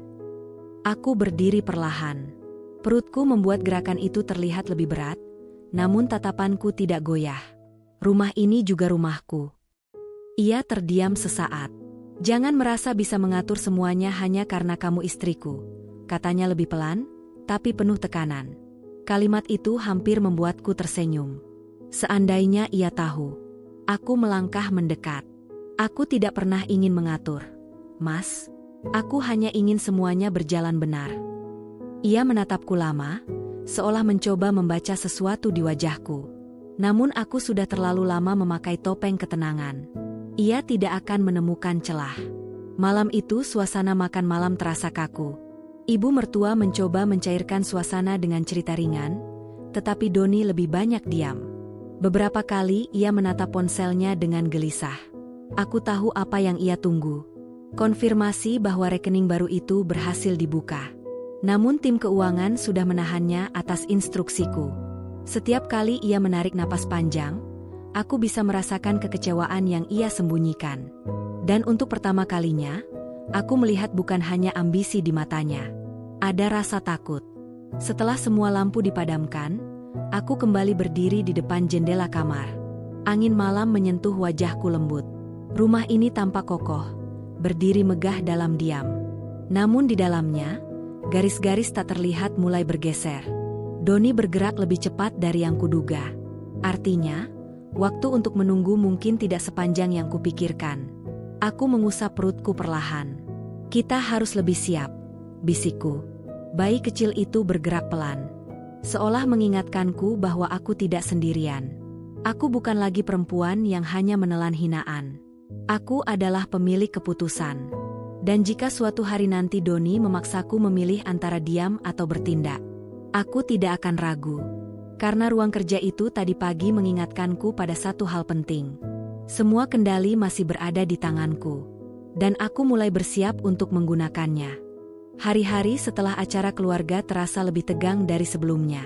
Aku berdiri perlahan. Perutku membuat gerakan itu terlihat lebih berat, namun tatapanku tidak goyah. "Rumah ini juga rumahku." Ia terdiam sesaat. "Jangan merasa bisa mengatur semuanya hanya karena kamu istriku," katanya lebih pelan, tapi penuh tekanan. Kalimat itu hampir membuatku tersenyum. Seandainya ia tahu. Aku melangkah mendekat. "Aku tidak pernah ingin mengatur, Mas. Aku hanya ingin semuanya berjalan benar." Ia menatapku lama, seolah mencoba membaca sesuatu di wajahku. Namun aku sudah terlalu lama memakai topeng ketenangan. Ia tidak akan menemukan celah. Malam itu suasana makan malam terasa kaku. Ibu mertua mencoba mencairkan suasana dengan cerita ringan, tetapi Doni lebih banyak diam. Beberapa kali ia menatap ponselnya dengan gelisah. Aku tahu apa yang ia tunggu. Konfirmasi bahwa rekening baru itu berhasil dibuka. Namun tim keuangan sudah menahannya atas instruksiku. Setiap kali ia menarik napas panjang, aku bisa merasakan kekecewaan yang ia sembunyikan. Dan untuk pertama kalinya, aku melihat bukan hanya ambisi di matanya. Ada rasa takut. Setelah semua lampu dipadamkan, aku kembali berdiri di depan jendela kamar. Angin malam menyentuh wajahku lembut. Rumah ini tampak kokoh, berdiri megah dalam diam. Namun di dalamnya, garis-garis tak terlihat mulai bergeser. Doni bergerak lebih cepat dari yang kuduga. Artinya, waktu untuk menunggu mungkin tidak sepanjang yang kupikirkan. Aku mengusap perutku perlahan. "Kita harus lebih siap," bisikku. Bayi kecil itu bergerak pelan, seolah mengingatkanku bahwa aku tidak sendirian. Aku bukan lagi perempuan yang hanya menelan hinaan. Aku adalah pemilik keputusan. Dan jika suatu hari nanti Doni memaksaku memilih antara diam atau bertindak, aku tidak akan ragu. Karena ruang kerja itu tadi pagi mengingatkanku pada satu hal penting. Semua kendali masih berada di tanganku. Dan aku mulai bersiap untuk menggunakannya. Hari-hari setelah acara keluarga terasa lebih tegang dari sebelumnya.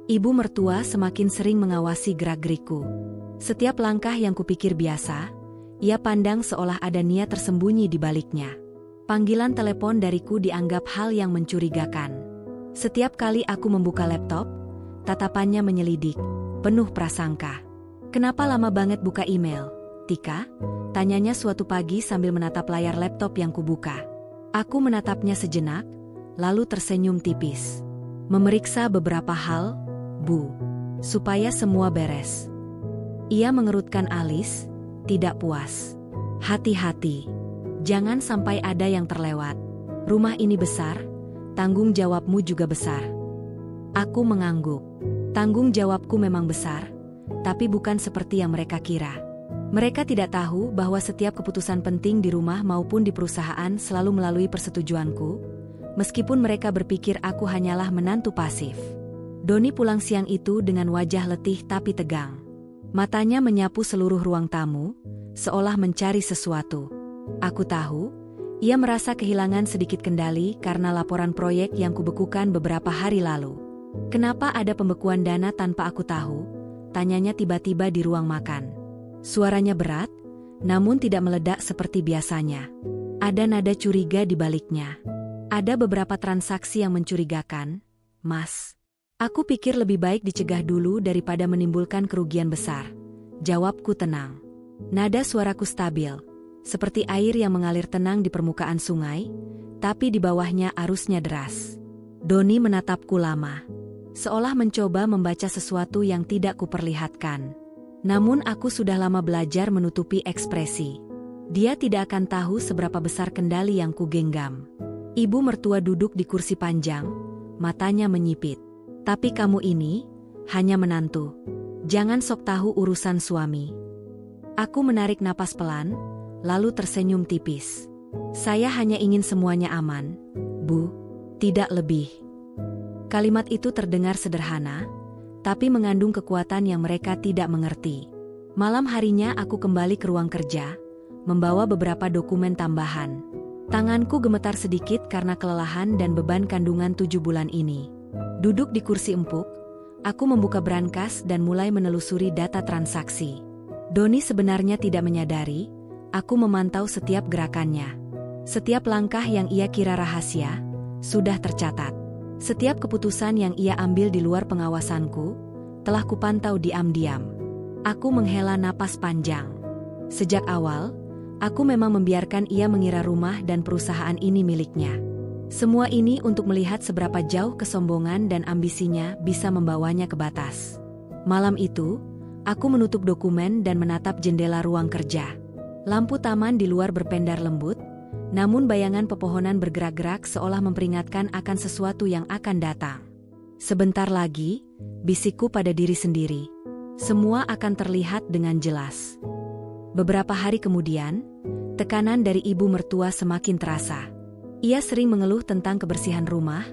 Ibu mertua semakin sering mengawasi gerak-gerikku. Setiap langkah yang kupikir biasa, ia pandang seolah ada niat tersembunyi di baliknya. Panggilan telepon dariku dianggap hal yang mencurigakan. Setiap kali aku membuka laptop, tatapannya menyelidik, penuh prasangka. "Kenapa lama banget buka email, Tika?" tanyanya suatu pagi sambil menatap layar laptop yang kubuka. Aku menatapnya sejenak, lalu tersenyum tipis. "Memeriksa beberapa hal, Bu, supaya semua beres." Ia mengerutkan alis, tidak puas. "Hati-hati, jangan sampai ada yang terlewat. Rumah ini besar, tanggung jawabmu juga besar." Aku mengangguk. Tanggung jawabku memang besar, tapi bukan seperti yang mereka kira. Mereka tidak tahu bahwa setiap keputusan penting di rumah maupun di perusahaan selalu melalui persetujuanku, meskipun mereka berpikir aku hanyalah menantu pasif. Doni pulang siang itu dengan wajah letih tapi tegang. Matanya menyapu seluruh ruang tamu, seolah mencari sesuatu. Aku tahu, ia merasa kehilangan sedikit kendali karena laporan proyek yang kubekukan beberapa hari lalu. "Kenapa ada pembekuan dana tanpa aku tahu?" tanyanya tiba-tiba di ruang makan. Suaranya berat, namun tidak meledak seperti biasanya. Ada nada curiga di baliknya. "Ada beberapa transaksi yang mencurigakan, Mas. Aku pikir lebih baik dicegah dulu daripada menimbulkan kerugian besar," jawabku tenang. Nada suaraku stabil, seperti air yang mengalir tenang di permukaan sungai, tapi di bawahnya arusnya deras. Doni menatapku lama, seolah mencoba membaca sesuatu yang tidak kuperlihatkan. Namun aku sudah lama belajar menutupi ekspresi. Dia tidak akan tahu seberapa besar kendali yang kugenggam. Ibu mertua duduk di kursi panjang, matanya menyipit. "Tapi kamu ini hanya menantu. Jangan sok tahu urusan suami." Aku menarik napas pelan, lalu tersenyum tipis. "Saya hanya ingin semuanya aman, Bu, tidak lebih." Kalimat itu terdengar sederhana, tapi mengandung kekuatan yang mereka tidak mengerti. Malam harinya aku kembali ke ruang kerja, membawa beberapa dokumen tambahan. Tanganku gemetar sedikit karena kelelahan dan beban kandungan 7 bulan ini. Duduk di kursi empuk, aku membuka brankas dan mulai menelusuri data transaksi. Doni sebenarnya tidak menyadari, aku memantau setiap gerakannya. Setiap langkah yang ia kira rahasia, sudah tercatat. Setiap keputusan yang ia ambil di luar pengawasanku, telah kupantau diam-diam. Aku menghela napas panjang. Sejak awal, aku memang membiarkan ia mengira rumah dan perusahaan ini miliknya. Semua ini untuk melihat seberapa jauh kesombongan dan ambisinya bisa membawanya ke batas. Malam itu, aku menutup dokumen dan menatap jendela ruang kerja. Lampu taman di luar berpendar lembut, namun bayangan pepohonan bergerak-gerak seolah memperingatkan akan sesuatu yang akan datang. "Sebentar lagi," bisikku pada diri sendiri. "Semua akan terlihat dengan jelas." Beberapa hari kemudian, tekanan dari ibu mertua semakin terasa. Ia sering mengeluh tentang kebersihan rumah,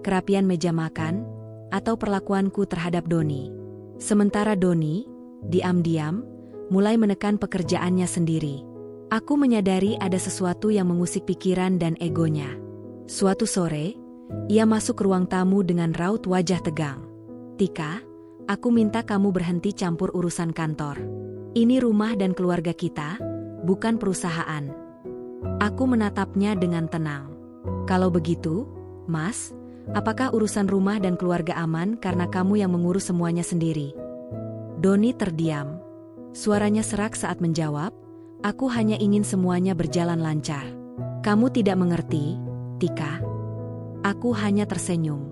kerapian meja makan, atau perlakuanku terhadap Doni. Sementara Doni, diam-diam, mulai menekan pekerjaannya sendiri. Aku menyadari ada sesuatu yang mengusik pikiran dan egonya. Suatu sore, ia masuk ke ruang tamu dengan raut wajah tegang. "Tika, aku minta kamu berhenti campur urusan kantor. Ini rumah dan keluarga kita, bukan perusahaan." Aku menatapnya dengan tenang. "Kalau begitu, Mas, apakah urusan rumah dan keluarga aman karena kamu yang mengurus semuanya sendiri?" Doni terdiam. Suaranya serak saat menjawab, "Aku hanya ingin semuanya berjalan lancar." "Kamu tidak mengerti, Tika." Aku hanya tersenyum.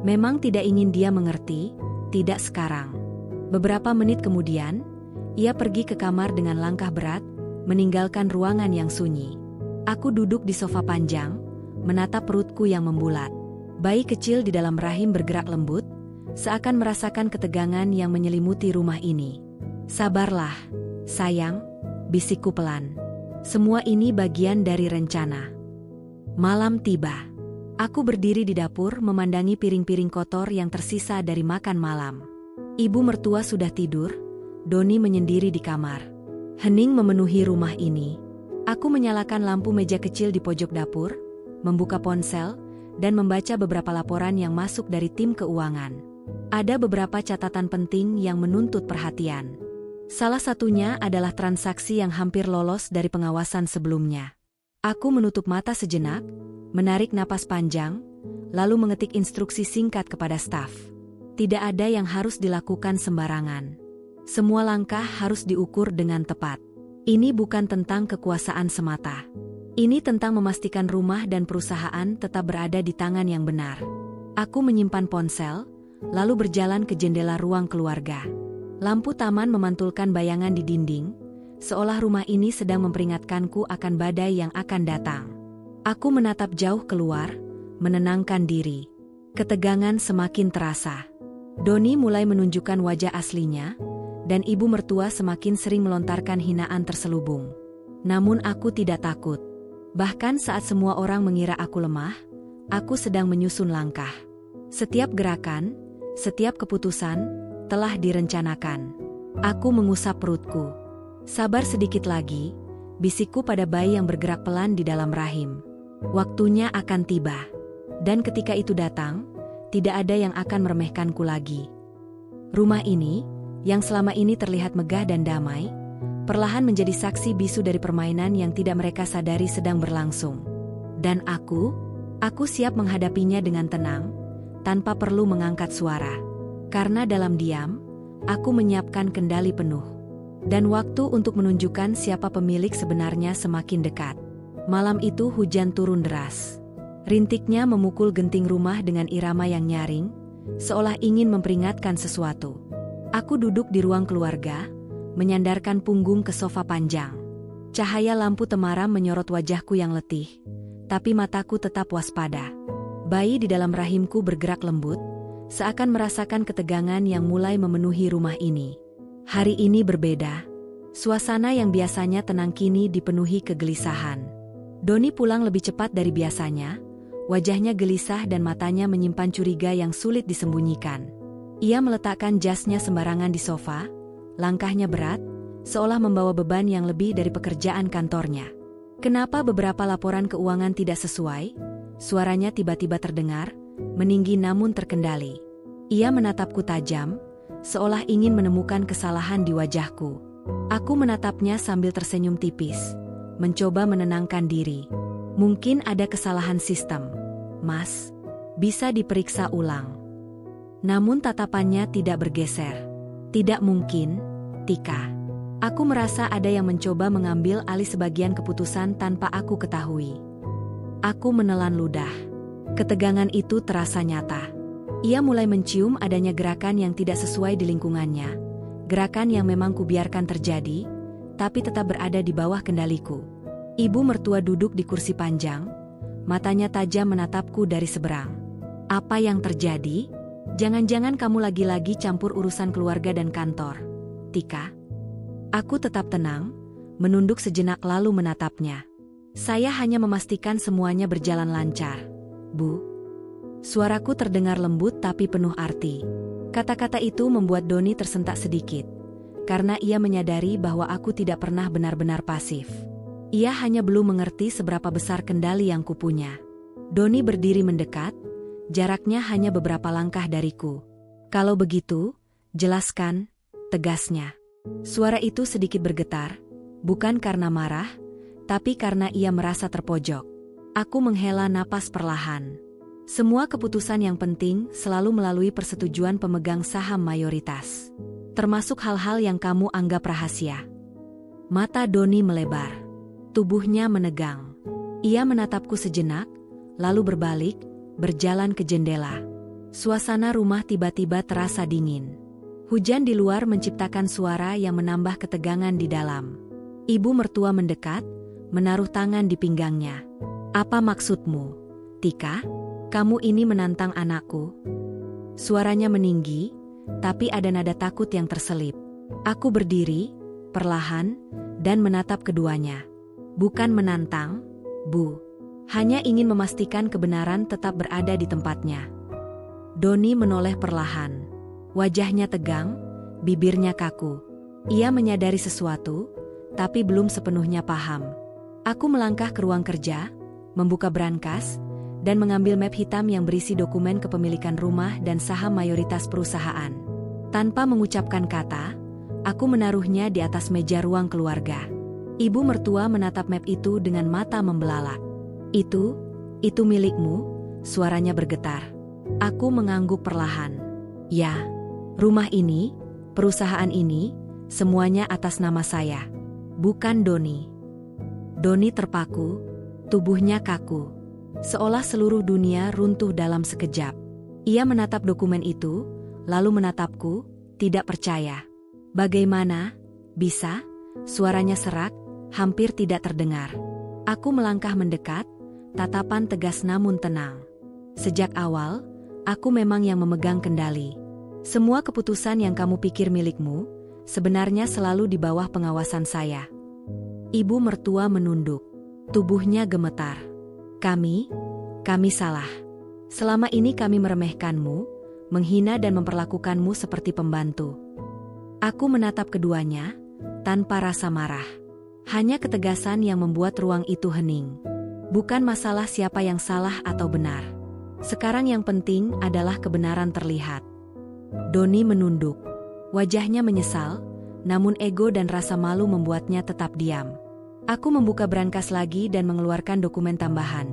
Memang tidak ingin dia mengerti, tidak sekarang. Beberapa menit kemudian, ia pergi ke kamar dengan langkah berat, meninggalkan ruangan yang sunyi. Aku duduk di sofa panjang, menatap perutku yang membulat. Bayi kecil di dalam rahim bergerak lembut, seakan merasakan ketegangan yang menyelimuti rumah ini. "Sabarlah, sayang," bisikku pelan. "Semua ini bagian dari rencana." Malam tiba. Aku berdiri di dapur memandangi piring-piring kotor yang tersisa dari makan malam. Ibu mertua sudah tidur, Doni menyendiri di kamar. Hening memenuhi rumah ini. Aku menyalakan lampu meja kecil di pojok dapur, membuka ponsel, dan membaca beberapa laporan yang masuk dari tim keuangan. Ada beberapa catatan penting yang menuntut perhatian. Salah satunya adalah transaksi yang hampir lolos dari pengawasan sebelumnya. Aku menutup mata sejenak, menarik napas panjang, lalu mengetik instruksi singkat kepada staf. Tidak ada yang harus dilakukan sembarangan. Semua langkah harus diukur dengan tepat. Ini bukan tentang kekuasaan semata. Ini tentang memastikan rumah dan perusahaan tetap berada di tangan yang benar. Aku menyimpan ponsel, lalu berjalan ke jendela ruang keluarga. Lampu taman memantulkan bayangan di dinding, seolah rumah ini sedang memperingatkanku akan badai yang akan datang. Aku menatap jauh keluar, menenangkan diri. Ketegangan semakin terasa. Doni mulai menunjukkan wajah aslinya, dan ibu mertua semakin sering melontarkan hinaan terselubung. Namun aku tidak takut. Bahkan saat semua orang mengira aku lemah, aku sedang menyusun langkah. Setiap gerakan, setiap keputusan, telah direncanakan. Aku mengusap perutku. Sabar sedikit lagi, bisikku pada bayi yang bergerak pelan di dalam rahim. Waktunya akan tiba. Dan ketika itu datang, tidak ada yang akan meremehkanku lagi. Rumah ini, yang selama ini terlihat megah dan damai, perlahan menjadi saksi bisu dari permainan yang tidak mereka sadari sedang berlangsung. Dan aku siap menghadapinya dengan tenang, tanpa perlu mengangkat suara. Karena dalam diam, aku menyiapkan kendali penuh. Dan waktu untuk menunjukkan siapa pemilik sebenarnya semakin dekat. Malam itu hujan turun deras. Rintiknya memukul genting rumah dengan irama yang nyaring, seolah ingin memperingatkan sesuatu. Aku duduk di ruang keluarga, menyandarkan punggung ke sofa panjang. Cahaya lampu temaram menyorot wajahku yang letih, tapi mataku tetap waspada. Bayi di dalam rahimku bergerak lembut, seakan merasakan ketegangan yang mulai memenuhi rumah ini. Hari ini berbeda. Suasana yang biasanya tenang kini dipenuhi kegelisahan. Doni pulang lebih cepat dari biasanya, wajahnya gelisah dan matanya menyimpan curiga yang sulit disembunyikan. Ia meletakkan jasnya sembarangan di sofa, langkahnya berat, seolah membawa beban yang lebih dari pekerjaan kantornya. Kenapa beberapa laporan keuangan tidak sesuai? Suaranya tiba-tiba terdengar, meninggi namun terkendali. Ia menatapku tajam, seolah ingin menemukan kesalahan di wajahku. Aku menatapnya sambil tersenyum tipis, mencoba menenangkan diri. Mungkin ada kesalahan sistem, Mas. Bisa diperiksa ulang. Namun tatapannya tidak bergeser. Tidak mungkin, Tika. Aku merasa ada yang mencoba mengambil alih sebagian keputusan tanpa aku ketahui. Aku menelan ludah. Ketegangan itu terasa nyata. Ia mulai mencium adanya gerakan yang tidak sesuai di lingkungannya, gerakan yang memang kubiarkan terjadi, tapi tetap berada di bawah kendaliku. Ibu mertua duduk di kursi panjang, matanya tajam menatapku dari seberang. Apa yang terjadi? Jangan-jangan kamu lagi-lagi campur urusan keluarga dan kantor, Tika? Aku tetap tenang, menunduk sejenak lalu menatapnya. Saya hanya memastikan semuanya berjalan lancar, Bu. Suaraku terdengar lembut tapi penuh arti. Kata-kata itu membuat Doni tersentak sedikit, karena ia menyadari bahwa aku tidak pernah benar-benar pasif. Ia hanya belum mengerti seberapa besar kendali yang kupunya. Doni berdiri mendekat, jaraknya hanya beberapa langkah dariku. Kalau begitu, jelaskan, tegasnya. Suara itu sedikit bergetar, bukan karena marah, tapi karena ia merasa terpojok. Aku menghela napas perlahan. Semua keputusan yang penting selalu melalui persetujuan pemegang saham mayoritas. Termasuk hal-hal yang kamu anggap rahasia. Mata Doni melebar. Tubuhnya menegang. Ia menatapku sejenak, lalu berbalik, berjalan ke jendela. Suasana rumah tiba-tiba terasa dingin. Hujan di luar menciptakan suara yang menambah ketegangan di dalam. Ibu mertua mendekat, menaruh tangan di pinggangnya. Apa maksudmu, Tika? Kamu ini menantang anakku? Suaranya meninggi, tapi ada nada takut yang terselip. Aku berdiri, perlahan, dan menatap keduanya. Bukan menantang, Bu. Hanya ingin memastikan kebenaran tetap berada di tempatnya. Doni menoleh perlahan. Wajahnya tegang, bibirnya kaku. Ia menyadari sesuatu, tapi belum sepenuhnya paham. Aku melangkah ke ruang kerja, membuka brankas, dan mengambil map hitam yang berisi dokumen kepemilikan rumah dan saham mayoritas perusahaan. Tanpa mengucapkan kata, aku menaruhnya di atas meja ruang keluarga. Ibu mertua menatap map itu dengan mata membelalak. Itu milikmu?" Suaranya bergetar. Aku mengangguk perlahan. "Ya, rumah ini, perusahaan ini, semuanya atas nama saya. Bukan Doni." Doni terpaku, tubuhnya kaku. Seolah seluruh dunia runtuh dalam sekejap. Ia menatap dokumen itu, lalu menatapku, tidak percaya. "Bagaimana? Bisa?" Suaranya serak, hampir tidak terdengar. Aku melangkah mendekat, tatapan tegas namun tenang. "Sejak awal, aku memang yang memegang kendali. Semua keputusan yang kamu pikir milikmu, sebenarnya selalu di bawah pengawasan saya." Ibu mertua menunduk. Tubuhnya gemetar. Kami salah. Selama ini kami meremehkanmu, menghina dan memperlakukanmu seperti pembantu." Aku menatap keduanya, tanpa rasa marah. Hanya ketegasan yang membuat ruang itu hening. Bukan masalah siapa yang salah atau benar. Sekarang yang penting adalah kebenaran terlihat. Doni menunduk. Wajahnya menyesal, namun ego dan rasa malu membuatnya tetap diam. Aku membuka brankas lagi dan mengeluarkan dokumen tambahan.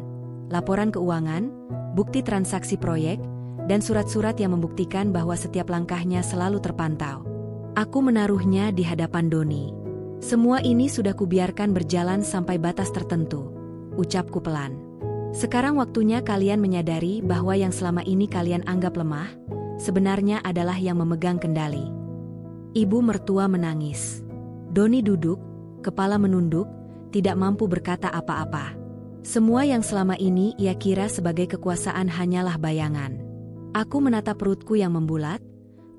Laporan keuangan, bukti transaksi proyek, dan surat-surat yang membuktikan bahwa setiap langkahnya selalu terpantau. Aku menaruhnya di hadapan Doni. "Semua ini sudah kubiarkan berjalan sampai batas tertentu," ucapku pelan. "Sekarang waktunya kalian menyadari bahwa yang selama ini kalian anggap lemah, sebenarnya adalah yang memegang kendali." Ibu mertua menangis. Doni duduk, kepala menunduk, tidak mampu berkata apa-apa. Semua yang selama ini ia kira sebagai kekuasaan hanyalah bayangan. Aku menatap perutku yang membulat,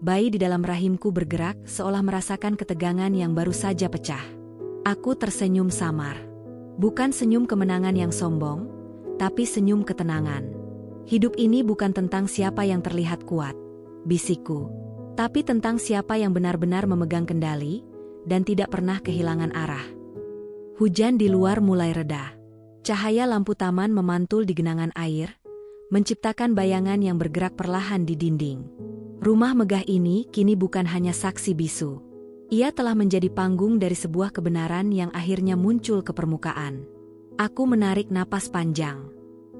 bayi di dalam rahimku bergerak seolah merasakan ketegangan yang baru saja pecah. Aku tersenyum samar. Bukan senyum kemenangan yang sombong, tapi senyum ketenangan. "Hidup ini bukan tentang siapa yang terlihat kuat," bisikku, "tapi tentang siapa yang benar-benar memegang kendali dan tidak pernah kehilangan arah." Hujan di luar mulai reda. Cahaya lampu taman memantul di genangan air, menciptakan bayangan yang bergerak perlahan di dinding. Rumah megah ini kini bukan hanya saksi bisu. Ia telah menjadi panggung dari sebuah kebenaran yang akhirnya muncul ke permukaan. Aku menarik napas panjang.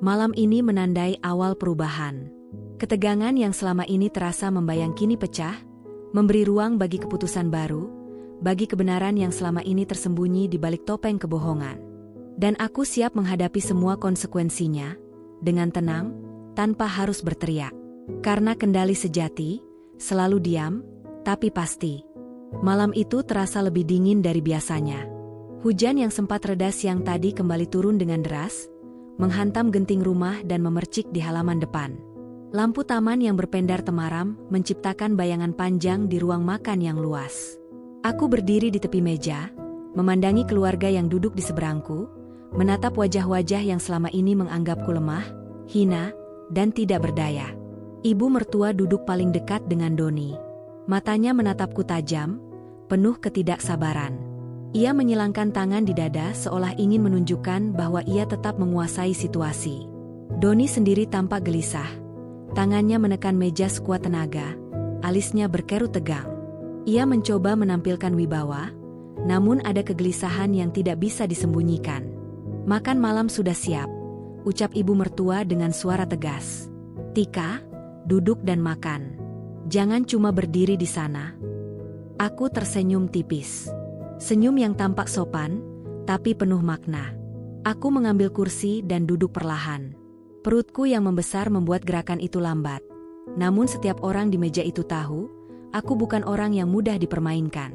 Malam ini menandai awal perubahan. Ketegangan yang selama ini terasa membayang kini pecah, memberi ruang bagi keputusan baru, bagi kebenaran yang selama ini tersembunyi di balik topeng kebohongan. Dan aku siap menghadapi semua konsekuensinya, dengan tenang, tanpa harus berteriak. Karena kendali sejati, selalu diam, tapi pasti. Malam itu terasa lebih dingin dari biasanya. Hujan yang sempat reda siang tadi kembali turun dengan deras, menghantam genting rumah dan memercik di halaman depan. Lampu taman yang berpendar temaram menciptakan bayangan panjang di ruang makan yang luas. Aku berdiri di tepi meja, memandangi keluarga yang duduk di seberangku, menatap wajah-wajah yang selama ini menganggapku lemah, hina, dan tidak berdaya. Ibu mertua duduk paling dekat dengan Doni. Matanya menatapku tajam, penuh ketidaksabaran. Ia menyilangkan tangan di dada seolah ingin menunjukkan bahwa ia tetap menguasai situasi. Doni sendiri tampak gelisah. Tangannya menekan meja sekuat tenaga, alisnya berkerut tegang. Ia mencoba menampilkan wibawa, namun ada kegelisahan yang tidak bisa disembunyikan. "Makan malam sudah siap," ucap ibu mertua dengan suara tegas. "Tika, duduk dan makan. Jangan cuma berdiri di sana." Aku tersenyum tipis. Senyum yang tampak sopan, tapi penuh makna. Aku mengambil kursi dan duduk perlahan. Perutku yang membesar membuat gerakan itu lambat. Namun setiap orang di meja itu tahu, aku bukan orang yang mudah dipermainkan.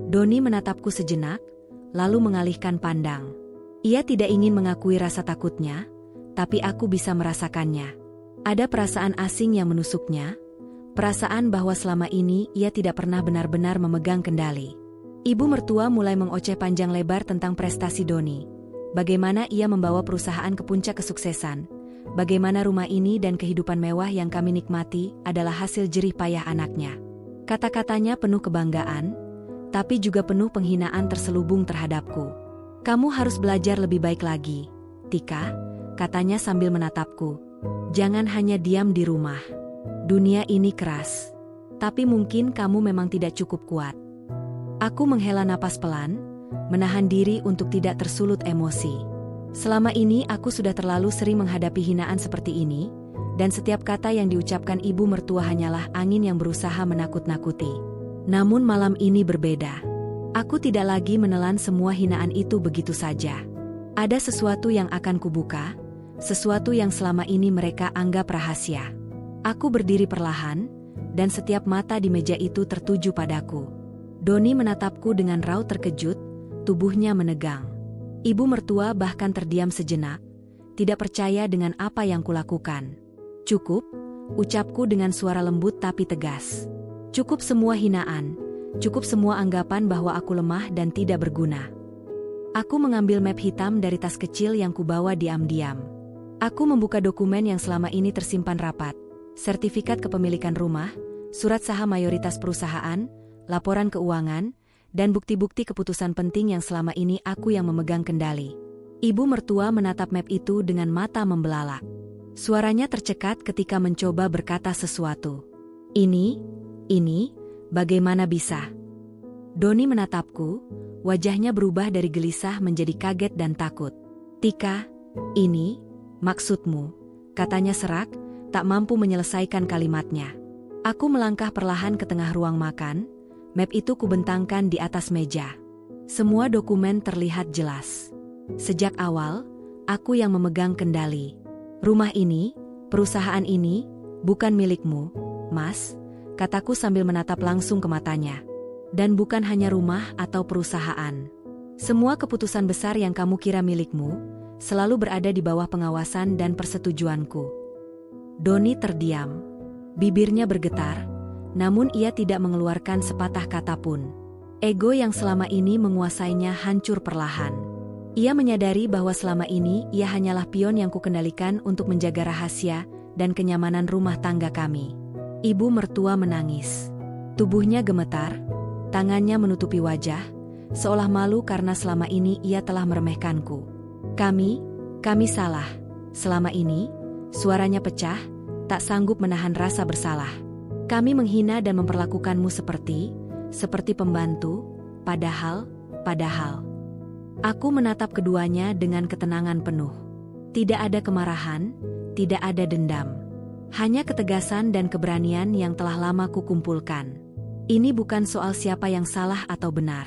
Doni menatapku sejenak, lalu mengalihkan pandang. Ia tidak ingin mengakui rasa takutnya, tapi aku bisa merasakannya. Ada perasaan asing yang menusuknya, perasaan bahwa selama ini ia tidak pernah benar-benar memegang kendali. Ibu mertua mulai mengoceh panjang lebar tentang prestasi Doni. Bagaimana ia membawa perusahaan ke puncak kesuksesan, bagaimana rumah ini dan kehidupan mewah yang kami nikmati adalah hasil jerih payah anaknya. Kata-katanya penuh kebanggaan, tapi juga penuh penghinaan terselubung terhadapku. "Kamu harus belajar lebih baik lagi, Tika," katanya sambil menatapku. Jangan hanya diam di rumah. Dunia ini keras. Tapi mungkin kamu memang tidak cukup kuat. Aku menghela napas pelan, menahan diri untuk tidak tersulut emosi. Selama ini aku sudah terlalu sering menghadapi hinaan seperti ini, dan setiap kata yang diucapkan ibu mertua hanyalah angin yang berusaha menakut-nakuti. Namun malam ini berbeda. Aku tidak lagi menelan semua hinaan itu begitu saja. Ada sesuatu yang akan kubuka, sesuatu yang selama ini mereka anggap rahasia. Aku berdiri perlahan, dan setiap mata di meja itu tertuju padaku. Doni menatapku dengan raut terkejut, tubuhnya menegang. Ibu mertua bahkan terdiam sejenak, tidak percaya dengan apa yang kulakukan. Cukup, ucapku dengan suara lembut tapi tegas. Cukup semua hinaan, cukup semua anggapan bahwa aku lemah dan tidak berguna. Aku mengambil map hitam dari tas kecil yang kubawa diam-diam. Aku membuka dokumen yang selama ini tersimpan rapat. Sertifikat kepemilikan rumah, surat saham mayoritas perusahaan, laporan keuangan, dan bukti-bukti keputusan penting yang selama ini aku yang memegang kendali. Ibu mertua menatap map itu dengan mata membelalak. Suaranya tercekat ketika mencoba berkata sesuatu. Ini, bagaimana bisa? Doni menatapku, wajahnya berubah dari gelisah menjadi kaget dan takut. Tika, ini, maksudmu, katanya serak, tak mampu menyelesaikan kalimatnya. Aku melangkah perlahan ke tengah ruang makan, map itu kubentangkan di atas meja. Semua dokumen terlihat jelas. Sejak awal, aku yang memegang kendali. Rumah ini, perusahaan ini, bukan milikmu, Mas, kataku sambil menatap langsung ke matanya. Dan bukan hanya rumah atau perusahaan. Semua keputusan besar yang kamu kira milikmu, selalu berada di bawah pengawasan dan persetujuanku. Doni terdiam. Bibirnya bergetar, namun ia tidak mengeluarkan sepatah kata pun. Ego yang selama ini menguasainya hancur perlahan. Ia menyadari bahwa selama ini ia hanyalah pion yang kukendalikan untuk menjaga rahasia dan kenyamanan rumah tangga kami. Ibu mertua menangis. Tubuhnya gemetar, tangannya menutupi wajah, seolah malu karena selama ini ia telah meremehkanku. Kami salah. Selama ini, suaranya pecah, tak sanggup menahan rasa bersalah. Kami menghina dan memperlakukanmu seperti pembantu, padahal. Aku menatap keduanya dengan ketenangan penuh. Tidak ada kemarahan, tidak ada dendam. Hanya ketegasan dan keberanian yang telah lama kukumpulkan. Ini bukan soal siapa yang salah atau benar.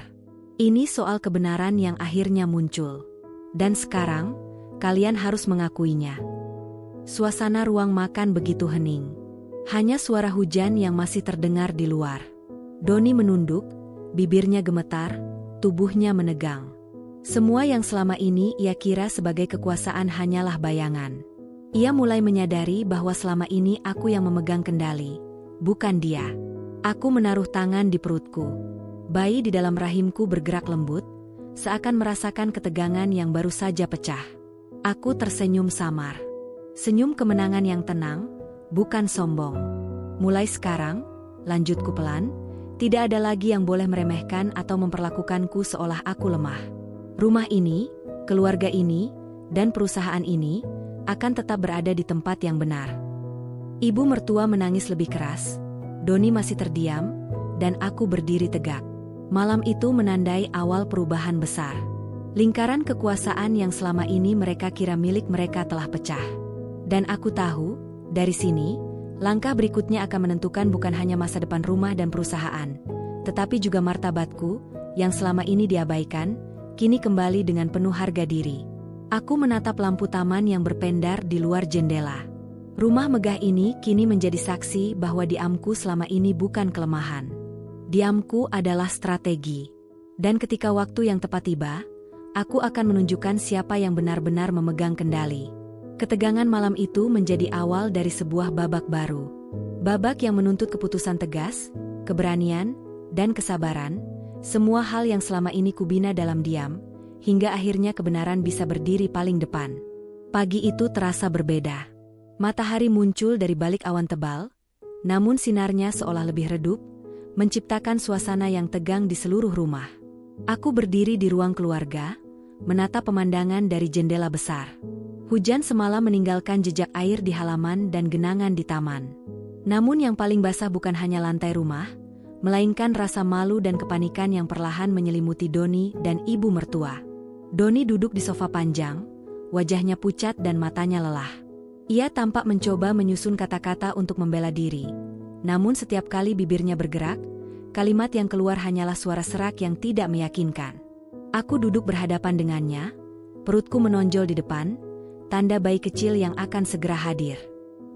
Ini soal kebenaran yang akhirnya muncul. Dan sekarang, kalian harus mengakuinya. Suasana ruang makan begitu hening. Hanya suara hujan yang masih terdengar di luar. Doni menunduk, bibirnya gemetar, tubuhnya menegang. Semua yang selama ini ia kira sebagai kekuasaan hanyalah bayangan. Ia mulai menyadari bahwa selama ini aku yang memegang kendali, bukan dia. Aku menaruh tangan di perutku. Bayi di dalam rahimku bergerak lembut, seakan merasakan ketegangan yang baru saja pecah. Aku tersenyum samar. Senyum kemenangan yang tenang, bukan sombong. Mulai sekarang, lanjutku pelan, tidak ada lagi yang boleh meremehkan atau memperlakukanku seolah aku lemah. Rumah ini, keluarga ini, dan perusahaan ini akan tetap berada di tempat yang benar. Ibu mertua menangis lebih keras, Doni masih terdiam, dan aku berdiri tegak. Malam itu menandai awal perubahan besar. Lingkaran kekuasaan yang selama ini mereka kira milik mereka telah pecah. Dan aku tahu, dari sini, langkah berikutnya akan menentukan bukan hanya masa depan rumah dan perusahaan, tetapi juga martabatku, yang selama ini diabaikan, kini kembali dengan penuh harga diri. Aku menatap lampu taman yang berpendar di luar jendela. Rumah megah ini kini menjadi saksi bahwa diamku selama ini bukan kelemahan. Diamku adalah strategi. Dan ketika waktu yang tepat tiba, aku akan menunjukkan siapa yang benar-benar memegang kendali. Ketegangan malam itu menjadi awal dari sebuah babak baru. Babak yang menuntut keputusan tegas, keberanian, dan kesabaran, semua hal yang selama ini kubina dalam diam, hingga akhirnya kebenaran bisa berdiri paling depan. Pagi itu terasa berbeda. Matahari muncul dari balik awan tebal, namun sinarnya seolah lebih redup, menciptakan suasana yang tegang di seluruh rumah. Aku berdiri di ruang keluarga, menatap pemandangan dari jendela besar. Hujan semalam meninggalkan jejak air di halaman dan genangan di taman. Namun yang paling basah bukan hanya lantai rumah, melainkan rasa malu dan kepanikan yang perlahan menyelimuti Doni dan ibu mertua. Doni duduk di sofa panjang, wajahnya pucat dan matanya lelah. Ia tampak mencoba menyusun kata-kata untuk membela diri. Namun setiap kali bibirnya bergerak, kalimat yang keluar hanyalah suara serak yang tidak meyakinkan. Aku duduk berhadapan dengannya, perutku menonjol di depan, tanda bayi kecil yang akan segera hadir.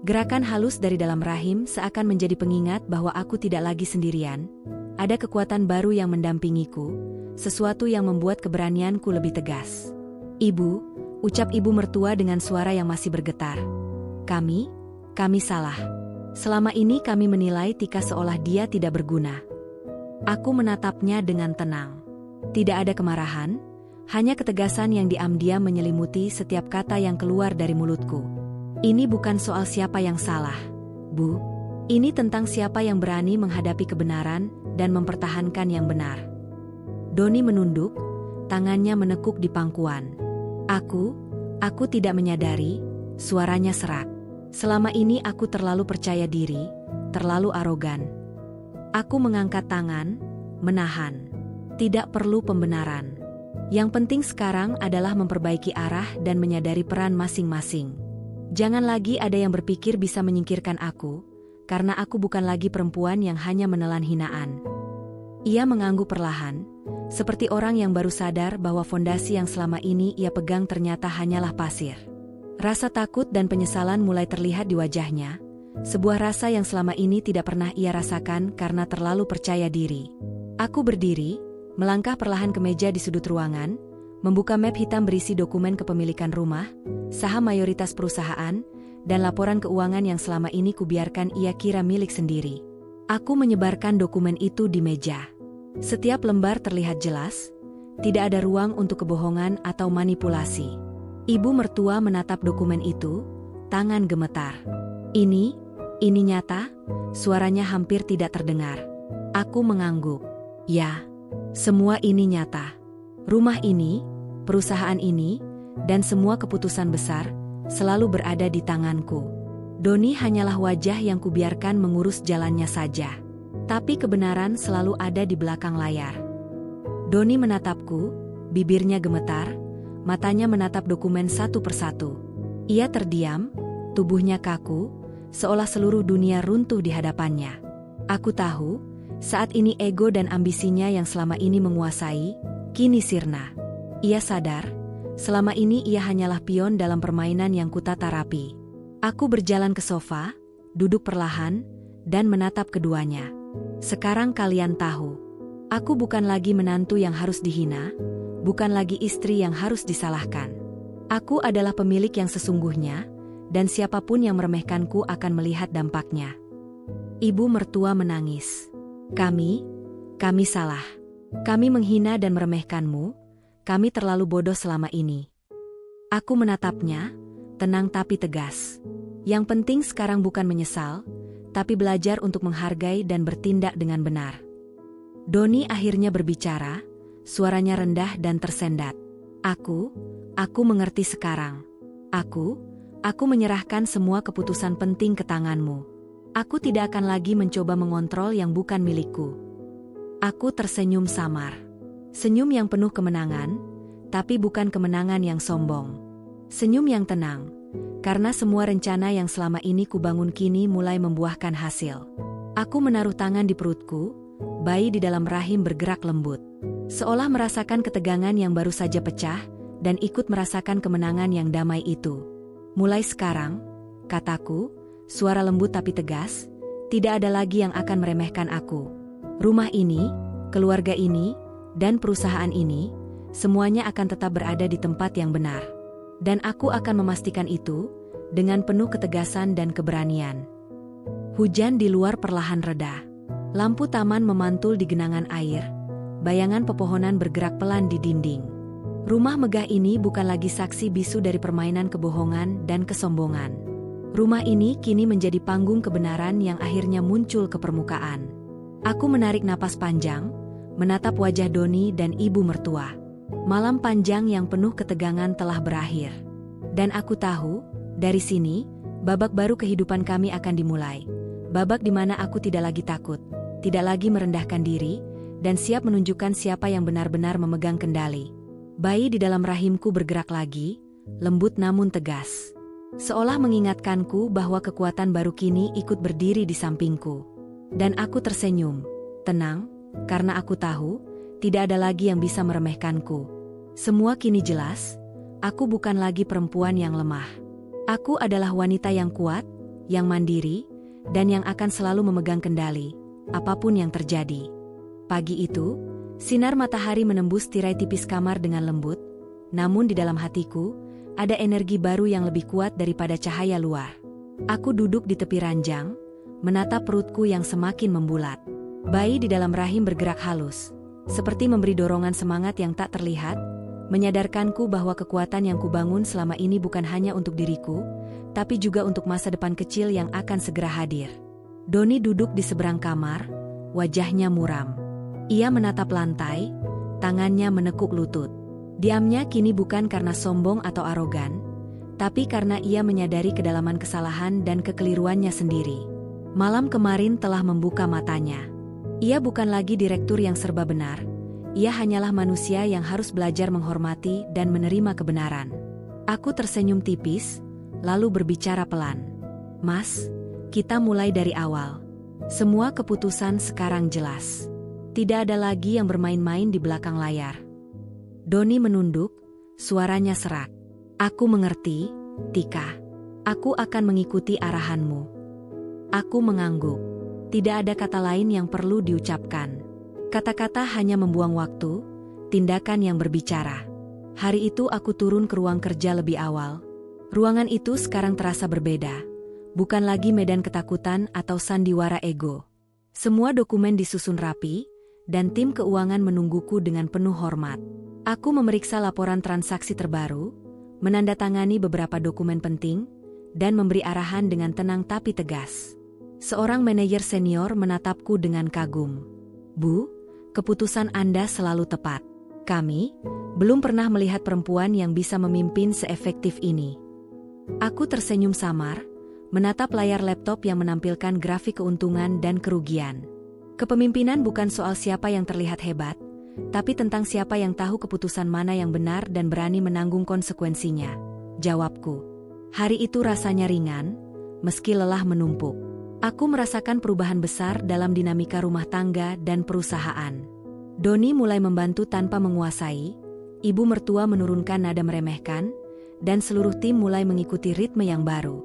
Gerakan halus dari dalam rahim seakan menjadi pengingat bahwa aku tidak lagi sendirian. Ada kekuatan baru yang mendampingiku, sesuatu yang membuat keberanianku lebih tegas. "Ibu," ucap ibu mertua dengan suara yang masih bergetar. Kami salah. Selama ini kami menilai Tika seolah dia tidak berguna." Aku menatapnya dengan tenang. Tidak ada kemarahan, hanya ketegasan yang diam-diam menyelimuti setiap kata yang keluar dari mulutku. "Ini bukan soal siapa yang salah, Bu. Ini tentang siapa yang berani menghadapi kebenaran dan mempertahankan yang benar." Doni menunduk, tangannya menekuk di pangkuan. Aku tidak menyadari," suaranya serak. "Selama ini aku terlalu percaya diri, terlalu arogan. Aku mengangkat tangan, menahan. Tidak perlu pembenaran. Yang penting sekarang adalah memperbaiki arah dan menyadari peran masing-masing. Jangan lagi ada yang berpikir bisa menyingkirkan aku, karena aku bukan lagi perempuan yang hanya menelan hinaan." Ia mengangguk perlahan, seperti orang yang baru sadar bahwa fondasi yang selama ini ia pegang ternyata hanyalah pasir. Rasa takut dan penyesalan mulai terlihat di wajahnya, sebuah rasa yang selama ini tidak pernah ia rasakan karena terlalu percaya diri. Aku berdiri, melangkah perlahan ke meja di sudut ruangan, membuka map hitam berisi dokumen kepemilikan rumah, saham mayoritas perusahaan, dan laporan keuangan yang selama ini kubiarkan ia kira milik sendiri. Aku menyebarkan dokumen itu di meja. Setiap lembar terlihat jelas, tidak ada ruang untuk kebohongan atau manipulasi. Ibu mertua menatap dokumen itu, tangan gemetar. Ini nyata?" Suaranya hampir tidak terdengar. Aku mengangguk. "Ya, semua ini nyata. Rumah ini, perusahaan ini, dan semua keputusan besar selalu berada di tanganku. Doni hanyalah wajah yang kubiarkan mengurus jalannya saja. Tapi kebenaran selalu ada di belakang layar." Doni menatapku, bibirnya gemetar, matanya menatap dokumen satu persatu. Ia terdiam, tubuhnya kaku, seolah seluruh dunia runtuh di hadapannya. Aku tahu, saat ini ego dan ambisinya yang selama ini menguasai, kini sirna. Ia sadar, selama ini ia hanyalah pion dalam permainan yang kutata rapi. Aku berjalan ke sofa, duduk perlahan, dan menatap keduanya. "Sekarang kalian tahu, aku bukan lagi menantu yang harus dihina, bukan lagi istri yang harus disalahkan. Aku adalah pemilik yang sesungguhnya, dan siapapun yang meremehkanku akan melihat dampaknya." Ibu mertua menangis. Kami salah. Kami menghina dan meremehkanmu, kami terlalu bodoh selama ini." Aku menatapnya, tenang tapi tegas. Yang penting sekarang bukan menyesal, tapi belajar untuk menghargai dan bertindak dengan benar. Doni akhirnya berbicara, suaranya rendah dan tersendat. Aku mengerti sekarang. Aku menyerahkan semua keputusan penting ke tanganmu. Aku tidak akan lagi mencoba mengontrol yang bukan milikku." Aku tersenyum samar. Senyum yang penuh kemenangan, tapi bukan kemenangan yang sombong. Senyum yang tenang, karena semua rencana yang selama ini kubangun kini mulai membuahkan hasil. Aku menaruh tangan di perutku, bayi di dalam rahim bergerak lembut. Seolah merasakan ketegangan yang baru saja pecah, dan ikut merasakan kemenangan yang damai itu. "Mulai sekarang," kataku, suara lembut tapi tegas, "tidak ada lagi yang akan meremehkan aku. Rumah ini, keluarga ini, dan perusahaan ini, semuanya akan tetap berada di tempat yang benar. Dan aku akan memastikan itu, dengan penuh ketegasan dan keberanian." Hujan di luar perlahan reda. Lampu taman memantul di genangan air, bayangan pepohonan bergerak pelan di dinding. Rumah megah ini bukan lagi saksi bisu dari permainan kebohongan dan kesombongan. Rumah ini kini menjadi panggung kebenaran yang akhirnya muncul ke permukaan. Aku menarik napas panjang, menatap wajah Doni dan ibu mertua. Malam panjang yang penuh ketegangan telah berakhir. Dan aku tahu, dari sini, babak baru kehidupan kami akan dimulai. Babak di mana aku tidak lagi takut, tidak lagi merendahkan diri, dan siap menunjukkan siapa yang benar-benar memegang kendali. Bayi di dalam rahimku bergerak lagi, lembut namun tegas. Seolah mengingatkanku bahwa kekuatan baru kini ikut berdiri di sampingku. Dan aku tersenyum, tenang, karena aku tahu, tidak ada lagi yang bisa meremehkanku. Semua kini jelas, aku bukan lagi perempuan yang lemah. Aku adalah wanita yang kuat, yang mandiri, dan yang akan selalu memegang kendali, apapun yang terjadi. Pagi itu, sinar matahari menembus tirai tipis kamar dengan lembut, namun di dalam hatiku, ada energi baru yang lebih kuat daripada cahaya luar. Aku duduk di tepi ranjang, menatap perutku yang semakin membulat. Bayi di dalam rahim bergerak halus, seperti memberi dorongan semangat yang tak terlihat, menyadarkanku bahwa kekuatan yang kubangun selama ini bukan hanya untuk diriku, tapi juga untuk masa depan kecil yang akan segera hadir. Doni duduk di seberang kamar, wajahnya muram. Ia menatap lantai, tangannya menekuk lutut. Diamnya kini bukan karena sombong atau arogan, tapi karena ia menyadari kedalaman kesalahan dan kekeliruannya sendiri. Malam kemarin telah membuka matanya. Ia bukan lagi direktur yang serba benar. Ia hanyalah manusia yang harus belajar menghormati dan menerima kebenaran. Aku tersenyum tipis, lalu berbicara pelan. Mas, kita mulai dari awal. Semua keputusan sekarang jelas. Tidak ada lagi yang bermain-main di belakang layar. Doni menunduk, suaranya serak. Aku mengerti, Tika. Aku akan mengikuti arahanmu. Aku mengangguk. Tidak ada kata lain yang perlu diucapkan. Kata-kata hanya membuang waktu, tindakan yang berbicara. Hari itu aku turun ke ruang kerja lebih awal. Ruangan itu sekarang terasa berbeda. Bukan lagi medan ketakutan atau sandiwara ego. Semua dokumen disusun rapi, dan tim keuangan menungguku dengan penuh hormat. Aku memeriksa laporan transaksi terbaru, menandatangani beberapa dokumen penting, dan memberi arahan dengan tenang tapi tegas. Seorang manajer senior menatapku dengan kagum. Bu, keputusan Anda selalu tepat. Kami belum pernah melihat perempuan yang bisa memimpin seefektif ini. Aku tersenyum samar, menatap layar laptop yang menampilkan grafik keuntungan dan kerugian. Kepemimpinan bukan soal siapa yang terlihat hebat, tapi tentang siapa yang tahu keputusan mana yang benar dan berani menanggung konsekuensinya. Jawabku. Hari itu rasanya ringan, meski lelah menumpuk. Aku merasakan perubahan besar dalam dinamika rumah tangga dan perusahaan. Doni mulai membantu tanpa menguasai, ibu mertua menurunkan nada meremehkan, dan seluruh tim mulai mengikuti ritme yang baru.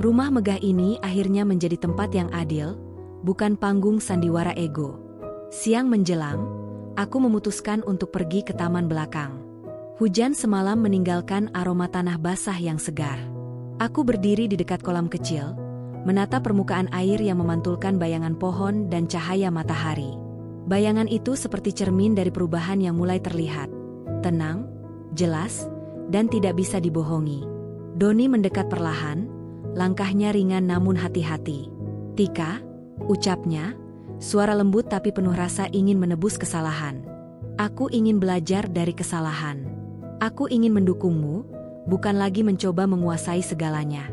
Rumah megah ini akhirnya menjadi tempat yang adil, bukan panggung sandiwara ego. Siang menjelang, aku memutuskan untuk pergi ke taman belakang. Hujan semalam meninggalkan aroma tanah basah yang segar. Aku berdiri di dekat kolam kecil, menatap permukaan air yang memantulkan bayangan pohon dan cahaya matahari. Bayangan itu seperti cermin dari perubahan yang mulai terlihat. Tenang, jelas, dan tidak bisa dibohongi. Doni mendekat perlahan, langkahnya ringan namun hati-hati. Tika, ucapnya, suara lembut tapi penuh rasa ingin menebus kesalahan. Aku ingin belajar dari kesalahan. Aku ingin mendukungmu, bukan lagi mencoba menguasai segalanya.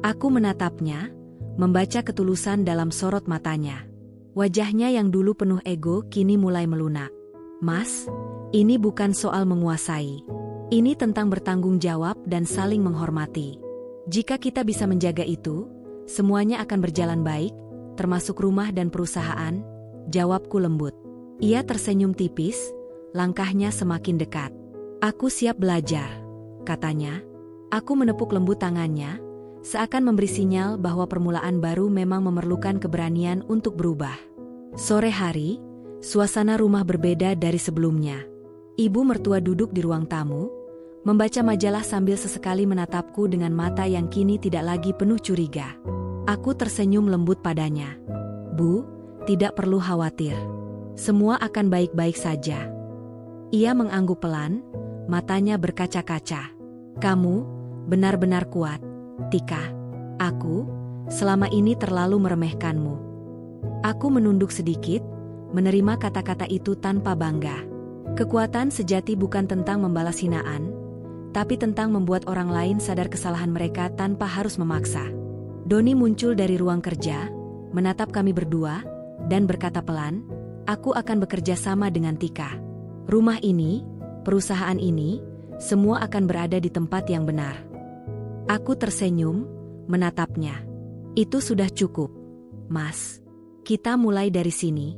Aku menatapnya, membaca ketulusan dalam sorot matanya. Wajahnya yang dulu penuh ego kini mulai melunak. Mas, ini bukan soal menguasai. Ini tentang bertanggung jawab dan saling menghormati. Jika kita bisa menjaga itu, semuanya akan berjalan baik, termasuk rumah dan perusahaan, jawabku lembut. Ia tersenyum tipis, langkahnya semakin dekat. Aku siap belajar, katanya. Aku menepuk lembut tangannya, seakan memberi sinyal bahwa permulaan baru memang memerlukan keberanian untuk berubah. Sore hari, suasana rumah berbeda dari sebelumnya. Ibu mertua duduk di ruang tamu, membaca majalah sambil sesekali menatapku dengan mata yang kini tidak lagi penuh curiga. Aku tersenyum lembut padanya. Bu, tidak perlu khawatir. Semua akan baik-baik saja. Ia mengangguk pelan, matanya berkaca-kaca. Kamu benar-benar kuat, Tika. Aku selama ini terlalu meremehkanmu. Aku menunduk sedikit, menerima kata-kata itu tanpa bangga. Kekuatan sejati bukan tentang membalas hinaan, tapi tentang membuat orang lain sadar kesalahan mereka tanpa harus memaksa. Doni muncul dari ruang kerja, menatap kami berdua, dan berkata pelan, "Aku akan bekerja sama dengan Tika. Rumah ini, perusahaan ini, semua akan berada di tempat yang benar." Aku tersenyum, menatapnya. "Itu sudah cukup, Mas. Kita mulai dari sini."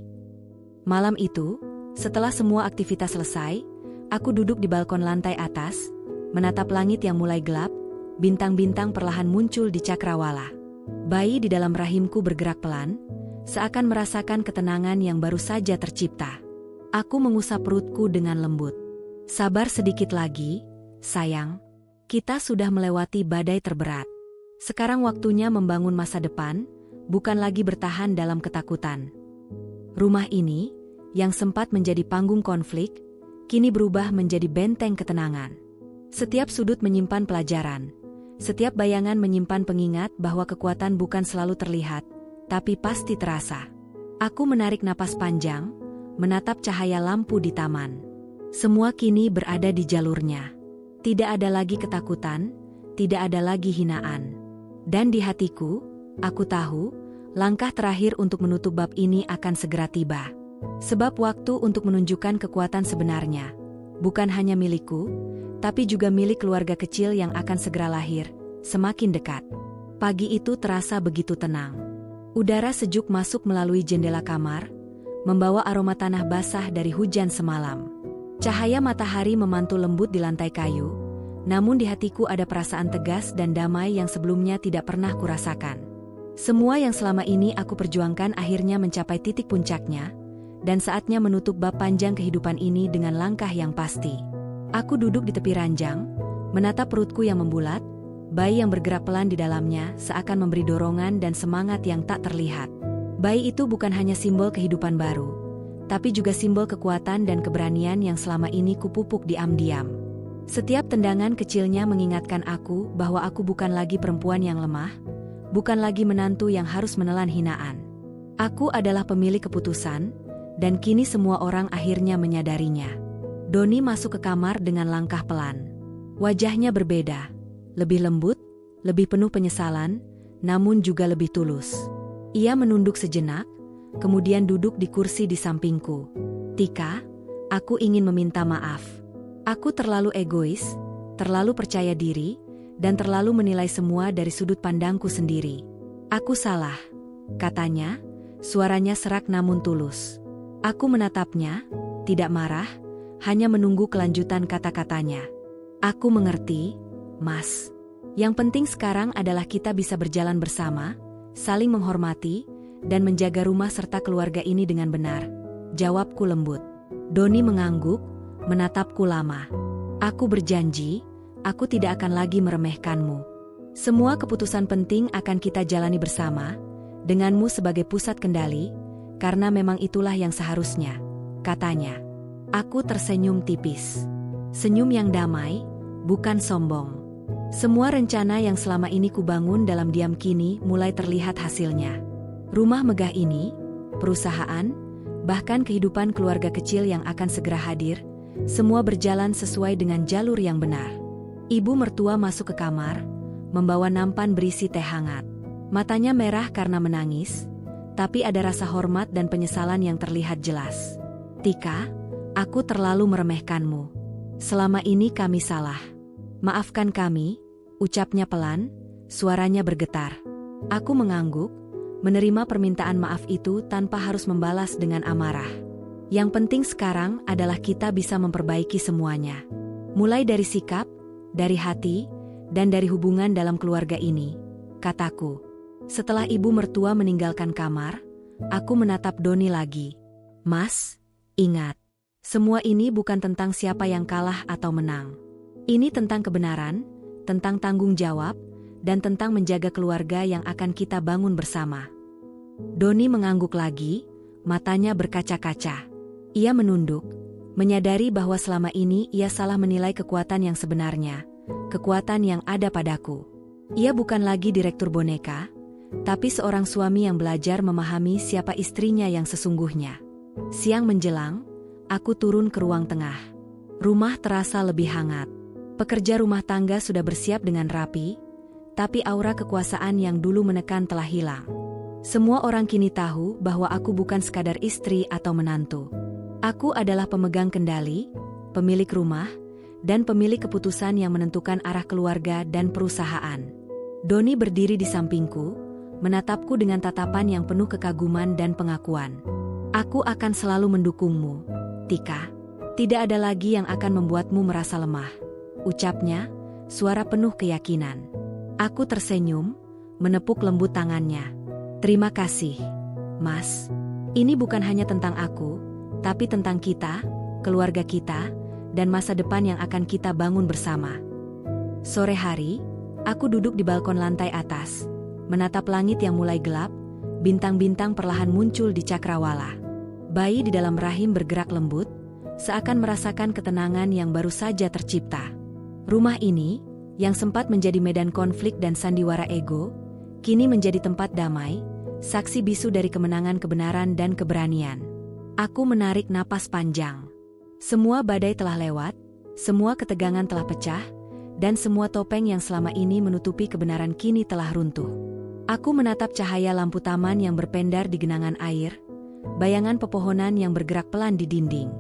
Malam itu, setelah semua aktivitas selesai, aku duduk di balkon lantai atas, menatap langit yang mulai gelap, bintang-bintang perlahan muncul di cakrawala. Bayi di dalam rahimku bergerak pelan, seakan merasakan ketenangan yang baru saja tercipta. Aku mengusap perutku dengan lembut. "Sabar sedikit lagi, sayang. Kita sudah melewati badai terberat. Sekarang waktunya membangun masa depan, bukan lagi bertahan dalam ketakutan." Rumah ini, yang sempat menjadi panggung konflik, kini berubah menjadi benteng ketenangan. Setiap sudut menyimpan pelajaran. Setiap bayangan menyimpan pengingat bahwa kekuatan bukan selalu terlihat, tapi pasti terasa. Aku menarik napas panjang, menatap cahaya lampu di taman. Semua kini berada di jalurnya. Tidak ada lagi ketakutan, tidak ada lagi hinaan. Dan di hatiku, aku tahu, langkah terakhir untuk menutup bab ini akan segera tiba. Sebab waktu untuk menunjukkan kekuatan sebenarnya, bukan hanya milikku, tapi juga milik keluarga kecil yang akan segera lahir, semakin dekat. Pagi itu terasa begitu tenang. Udara sejuk masuk melalui jendela kamar, membawa aroma tanah basah dari hujan semalam. Cahaya matahari memantul lembut di lantai kayu, namun di hatiku ada perasaan tegas dan damai yang sebelumnya tidak pernah kurasakan. Semua yang selama ini aku perjuangkan akhirnya mencapai titik puncaknya, dan saatnya menutup bab panjang kehidupan ini dengan langkah yang pasti. Aku duduk di tepi ranjang, menatap perutku yang membulat, bayi yang bergerak pelan di dalamnya seakan memberi dorongan dan semangat yang tak terlihat. Bayi itu bukan hanya simbol kehidupan baru, tapi juga simbol kekuatan dan keberanian yang selama ini kupupuk diam-diam. Setiap tendangan kecilnya mengingatkan aku bahwa aku bukan lagi perempuan yang lemah, bukan lagi menantu yang harus menelan hinaan. Aku adalah pemilik keputusan, dan kini semua orang akhirnya menyadarinya. Doni masuk ke kamar dengan langkah pelan. Wajahnya berbeda, lebih lembut, lebih penuh penyesalan, namun juga lebih tulus. Ia menunduk sejenak, kemudian duduk di kursi di sampingku. "Tika, aku ingin meminta maaf. Aku terlalu egois, terlalu percaya diri, dan terlalu menilai semua dari sudut pandangku sendiri. Aku salah," katanya, suaranya serak namun tulus. Aku menatapnya, tidak marah, hanya menunggu kelanjutan kata-katanya. "Aku mengerti, Mas. Yang penting sekarang adalah kita bisa berjalan bersama, saling menghormati, dan menjaga rumah serta keluarga ini dengan benar," jawabku lembut. Doni mengangguk, menatapku lama. "Aku berjanji, aku tidak akan lagi meremehkanmu. Semua keputusan penting akan kita jalani bersama, denganmu sebagai pusat kendali, karena memang itulah yang seharusnya," katanya. Aku tersenyum tipis. Senyum yang damai, bukan sombong. Semua rencana yang selama ini kubangun dalam diam kini mulai terlihat hasilnya. Rumah megah ini, perusahaan, bahkan kehidupan keluarga kecil yang akan segera hadir, semua berjalan sesuai dengan jalur yang benar. Ibu mertua masuk ke kamar, membawa nampan berisi teh hangat. Matanya merah karena menangis, tapi ada rasa hormat dan penyesalan yang terlihat jelas. "Tika, aku terlalu meremehkanmu. Selama ini kami salah. Maafkan kami," ucapnya pelan, suaranya bergetar. Aku mengangguk, menerima permintaan maaf itu tanpa harus membalas dengan amarah. Yang penting sekarang adalah kita bisa memperbaiki semuanya. Mulai dari sikap, dari hati, dan dari hubungan dalam keluarga ini, kataku. Setelah ibu mertua meninggalkan kamar, aku menatap Doni lagi. "Mas, ingat. Semua ini bukan tentang siapa yang kalah atau menang. Ini tentang kebenaran, tentang tanggung jawab, dan tentang menjaga keluarga yang akan kita bangun bersama." Doni mengangguk lagi, matanya berkaca-kaca. Ia menunduk, menyadari bahwa selama ini ia salah menilai kekuatan yang sebenarnya, kekuatan yang ada padaku. Ia bukan lagi direktur boneka, tapi seorang suami yang belajar memahami siapa istrinya yang sesungguhnya. Siang menjelang, aku turun ke ruang tengah. Rumah terasa lebih hangat. Pekerja rumah tangga sudah bersiap dengan rapi, tapi aura kekuasaan yang dulu menekan telah hilang. Semua orang kini tahu bahwa aku bukan sekadar istri atau menantu. Aku adalah pemegang kendali, pemilik rumah, dan pemilik keputusan yang menentukan arah keluarga dan perusahaan. Doni berdiri di sampingku, menatapku dengan tatapan yang penuh kekaguman dan pengakuan. Aku akan selalu mendukungmu, Tika. Tidak ada lagi yang akan membuatmu merasa lemah, ucapnya, suara penuh keyakinan. Aku tersenyum, menepuk lembut tangannya. Terima kasih, Mas. Ini bukan hanya tentang aku, tapi tentang kita, keluarga kita, dan masa depan yang akan kita bangun bersama. Sore hari, aku duduk di balkon lantai atas, menatap langit yang mulai gelap, bintang-bintang perlahan muncul di cakrawala. Bayi di dalam rahim bergerak lembut, seakan merasakan ketenangan yang baru saja tercipta. Rumah ini, yang sempat menjadi medan konflik dan sandiwara ego, kini menjadi tempat damai, saksi bisu dari kemenangan kebenaran dan keberanian. Aku menarik napas panjang. Semua badai telah lewat, semua ketegangan telah pecah, dan semua topeng yang selama ini menutupi kebenaran kini telah runtuh. Aku menatap cahaya lampu taman yang berpendar di genangan air, bayangan pepohonan yang bergerak pelan di dinding.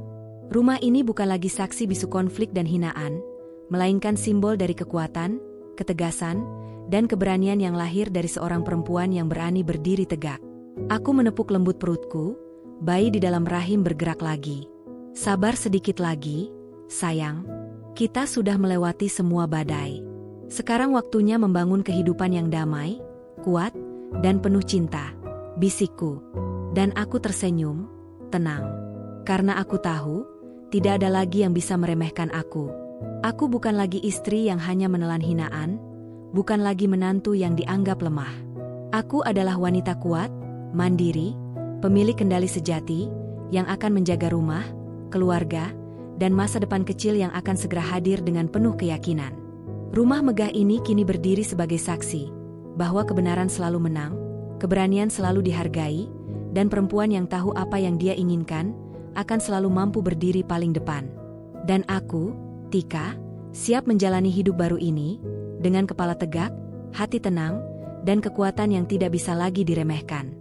Rumah ini bukan lagi saksi bisu konflik dan hinaan, melainkan simbol dari kekuatan, ketegasan, dan keberanian yang lahir dari seorang perempuan yang berani berdiri tegak. Aku menepuk lembut perutku, bayi di dalam rahim bergerak lagi. Sabar sedikit lagi, sayang. Kita sudah melewati semua badai. Sekarang waktunya membangun kehidupan yang damai, kuat, dan penuh cinta, bisikku. Dan aku tersenyum, tenang. Karena aku tahu, tidak ada lagi yang bisa meremehkan aku. Aku bukan lagi istri yang hanya menelan hinaan, bukan lagi menantu yang dianggap lemah. Aku adalah wanita kuat, mandiri, pemilik kendali sejati, yang akan menjaga rumah, keluarga, dan masa depan kecil yang akan segera hadir dengan penuh keyakinan. Rumah megah ini kini berdiri sebagai saksi, bahwa kebenaran selalu menang, keberanian selalu dihargai, dan perempuan yang tahu apa yang dia inginkan, akan selalu mampu berdiri paling depan. Dan aku, Tika, siap menjalani hidup baru ini, dengan kepala tegak, hati tenang, dan kekuatan yang tidak bisa lagi diremehkan.